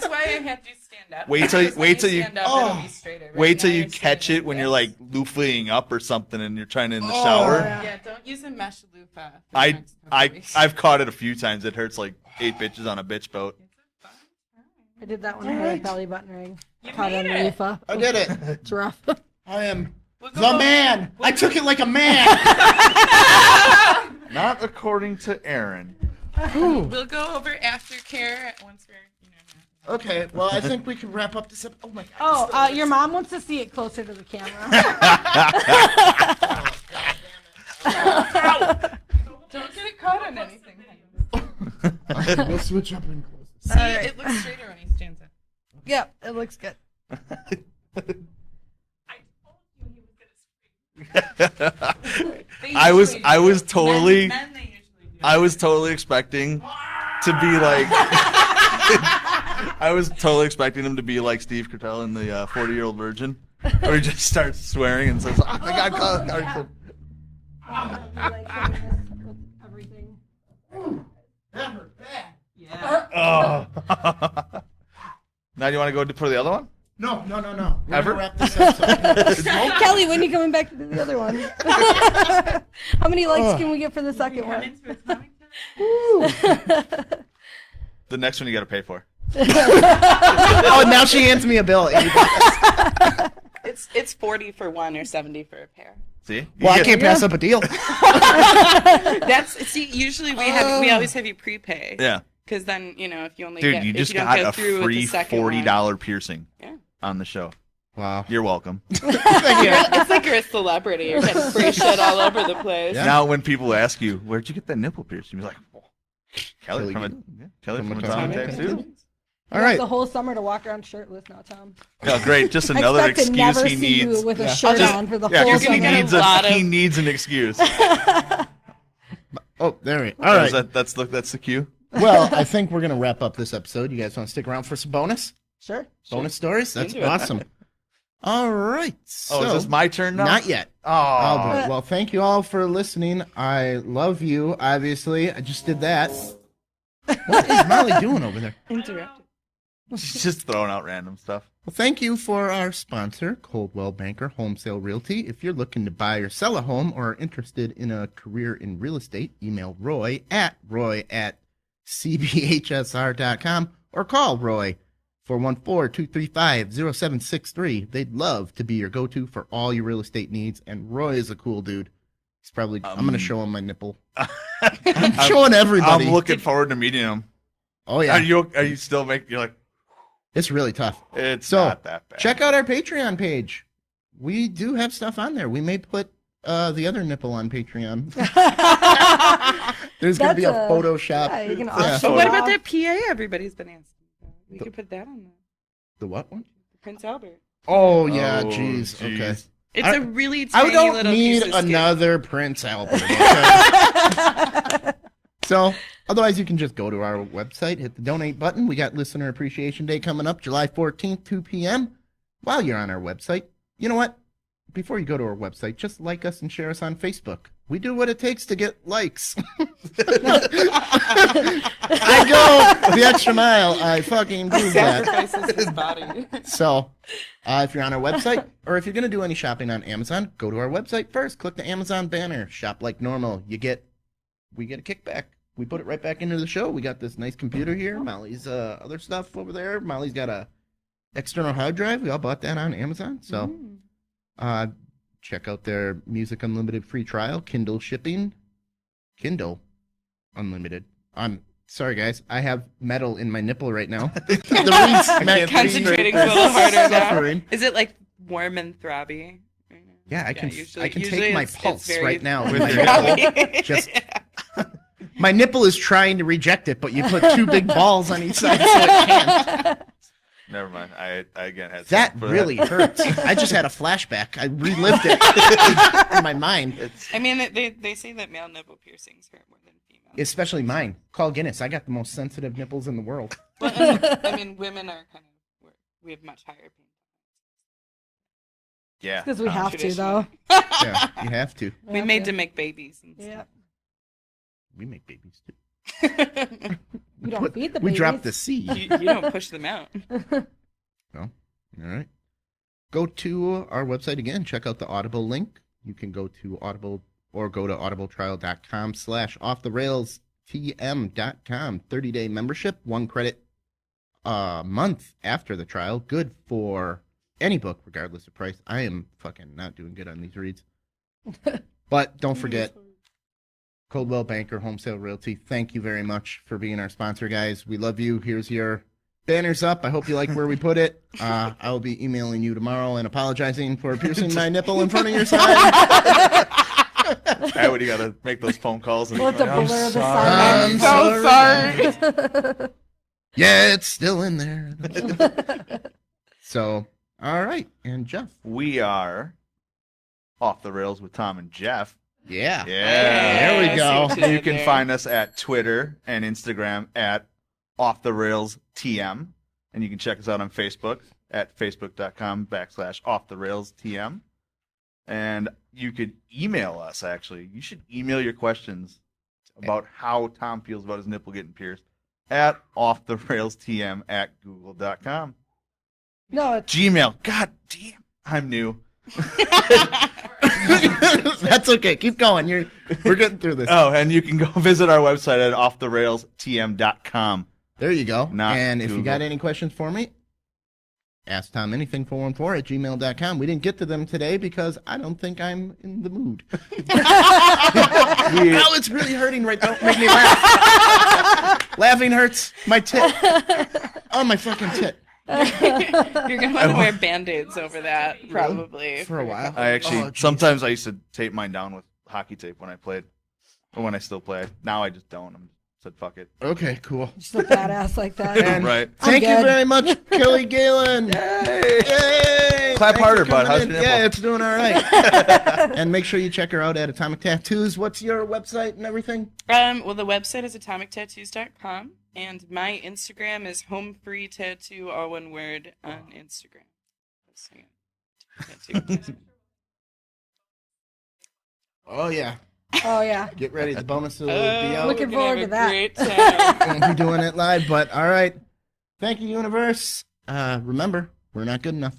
why I had you stand up. Wait till you- Because when wait till you- stand up, Oh. it'll be straighter. Right Wait till now you you're catch standing it when like you're this. like loofahing up or something, and you're trying to in the Oh, shower. Yeah, don't use a mesh loofah. for the next couple weeks. I've caught it a few times. It hurts like 8 bitches on a bitch boat. It's a fun time. I did that when I had a belly button ring. You Caught on made the it. loofah. I did it. It's rough. I am We'll go the over- man. I took it like a man. Not according to Aaron. We'll go over aftercare once we're, Okay, well, I think we can wrap up this. Oh my God. Oh, your mom wants to see it closer to the camera. Don't get it caught on anything. Okay, we'll switch up and close. See, Alright. it looks straighter when he stands up. Yep, it looks good. I told you he was gonna scream. They I was usually do. totally Men, they usually do. I was totally expecting to be like I was totally expecting him to be like Steve Carell in the 40-Year-Old Virgin, where he just starts swearing and says, "Oh my God, Carson." Everything. That hurt bad. Yeah. Oh. Now do you want to go for the other one? No. We're Ever? gonna wrap this episode. Kelly, when are you coming back to do the other one? How many likes can we get for the second Come one? into atomic time. The next one you got to pay for. Oh, now she hands me a bill. It's 40 for one or 70 for a pair. See? Well, I You can't get- pass up a deal. That's usually we always have you prepay. Yeah. Because then, if you only Dude, get, you if just you don't got go a through free with the second $40 one, piercing Yeah. on the show. Wow. You're welcome. It's like you're a celebrity. You're getting free shit all over the place. Yeah. Now when people ask you, where'd you get that nipple piercing? You're like, oh, Kelly from From a a Tom Tom Tag Tag too. All You have right. the whole summer to walk around shirtless now, Tom. Oh, great. Just another I expect to excuse never he see needs. you with Yeah. a shirt Just- on for the Yeah, whole because You're he gonna summer. get a lot of- he needs an excuse. Oh, there we All right. That's the cue. Well, I think we're going to wrap up this episode. You guys want to stick around for some bonus? Sure. Bonus stories? That's Into it. awesome. All right. So, Oh, is this my turn now? Not yet. I'll do Oh, it. Well, thank you all for listening. I love you, obviously. I just did that. What is Molly doing over there? Interrupted. she's just throwing out random stuff. Well, thank you for our sponsor, Coldwell Banker Home Sale Realty. If you're looking to buy or sell a home or are interested in a career in real estate, email roy@cbhsr.com or call Roy 414-235-0763. They'd love to be your go-to for all your real estate needs, and Roy is a cool dude. He's probably, I'm going to show him my nipple. I'm showing everybody. I'm looking forward to meeting him. Oh, yeah. Are you still you're like, It's really tough. it's So, not that bad. Check out our Patreon page. We do have stuff on there. We may put the other nipple on Patreon. There's going to be a That's Photoshop. Yeah, you can Yeah. auction But it what about off. that PA everybody's been asking about? We The- could put that on The what one? the Prince Albert. Oh, yeah. Oh, Jeez. Okay. It's I- a really I tiny don't little need piece of skin. another Prince Albert. Okay? So, otherwise, you can just go to our website, hit the donate button. We got Listener Appreciation Day coming up July 14th, 2 p.m. While you're on our website, you know what? Before you go to our website, just like us and share us on Facebook. We do what it takes to get likes. I go the extra mile. I fucking do that. Sacrifices his body. So, if you're on our website, or if you're going to do any shopping on Amazon, go to our website first. Click the Amazon banner. Shop like normal. We get a kickback. We put it right back into the show. We got this nice computer here. Molly's other stuff over there. Molly's got a external hard drive. We all bought that on Amazon. So, check out their Music Unlimited free trial. Kindle shipping. Kindle Unlimited. Sorry, guys. I have metal in my nipple right now. The reeds can't Concentrating a little harder now. suffering. Is it like warm and throbby? Yeah, I can usually take my it's pulse very right now with my throbby. nipple. Just my nipple is trying to reject it, but you put two big balls on each side so it can't. Never mind. I again had That something for really hurts. I just had a flashback. I relived it in my mind. I mean, they say that male nipple piercings hurt more than female. Especially mine. Call Guinness. I got the most sensitive nipples in the world. Well, I mean, women are kind of we have much higher pain. Yeah. Because we have to, though. Yeah, you have to. We made to make babies. And Yeah. We make babies too. stuff. We don't feed the We babies. dropped the seed. you don't push them out. All right. Go to our website again. Check out the Audible link. You can go to Audible or go to audibletrial.com/offtherailstm.com. 30-day membership, 1 credit a month after the trial. Good for any book, regardless of price. I am fucking not doing good on these reads. But don't forget, Coldwell Banker Home Sale Realty. Thank you very much for being our sponsor, guys. We love you. Here's your banners up. I hope you like where we put it. I will be emailing you tomorrow and apologizing for piercing my nipple in front of your sign. Hey, what, you gotta make those phone calls. And We'll have to I'm blur the sorry. sign. I'm sorry. Yeah, it's still in there. So, all right. And Jeff. We are off the rails with Tom and Jeff. Yeah. Yeah. There we I see go. what you did You can there. find us at Twitter and Instagram at Off the Rails TM. And you can check us out on Facebook at facebook.com/Off the Rails TM. And you could email us, actually. You should email your questions about how Tom feels about his nipple getting pierced at offtherailstm@google.com. No, it's Gmail. God damn. I'm new. That's okay. Keep going. We're getting through this. Oh, and you can go visit our website at offtherailstm.com. There you go. Not And if you Google. got any questions for me, AskTomAnything414@gmail.com. We didn't get to them today because I don't think I'm in the mood. Oh, it's really hurting right now. Don't make me laugh. Laughing hurts my tit. Oh, my fucking tit. You're gonna want to wear band-aids over that, probably. For a while. I actually Oh, geez. sometimes I used to tape mine down with hockey tape when I played, or when I still play. Now I just don't. I said fuck it. Okay, cool. Just a badass like that. And Right. thank you good. very much, Kelly Galien. Yay! Clap Thanks harder, for bud. coming How's in. your nipple? Yeah, it's doing all right. And make sure you check her out at Atomic Tattoos. What's your website and everything? Well, the website is atomictattoos.com, and my Instagram is homefreetattoo, all one word, on Instagram. So, yeah. Tattoo. Oh, yeah. Oh yeah. Get ready. The bonus will be Oh, out. Looking we're gonna forward have to a that. Great time. We'll be doing it live, but all right. Thank you, universe. Remember, we're not good enough.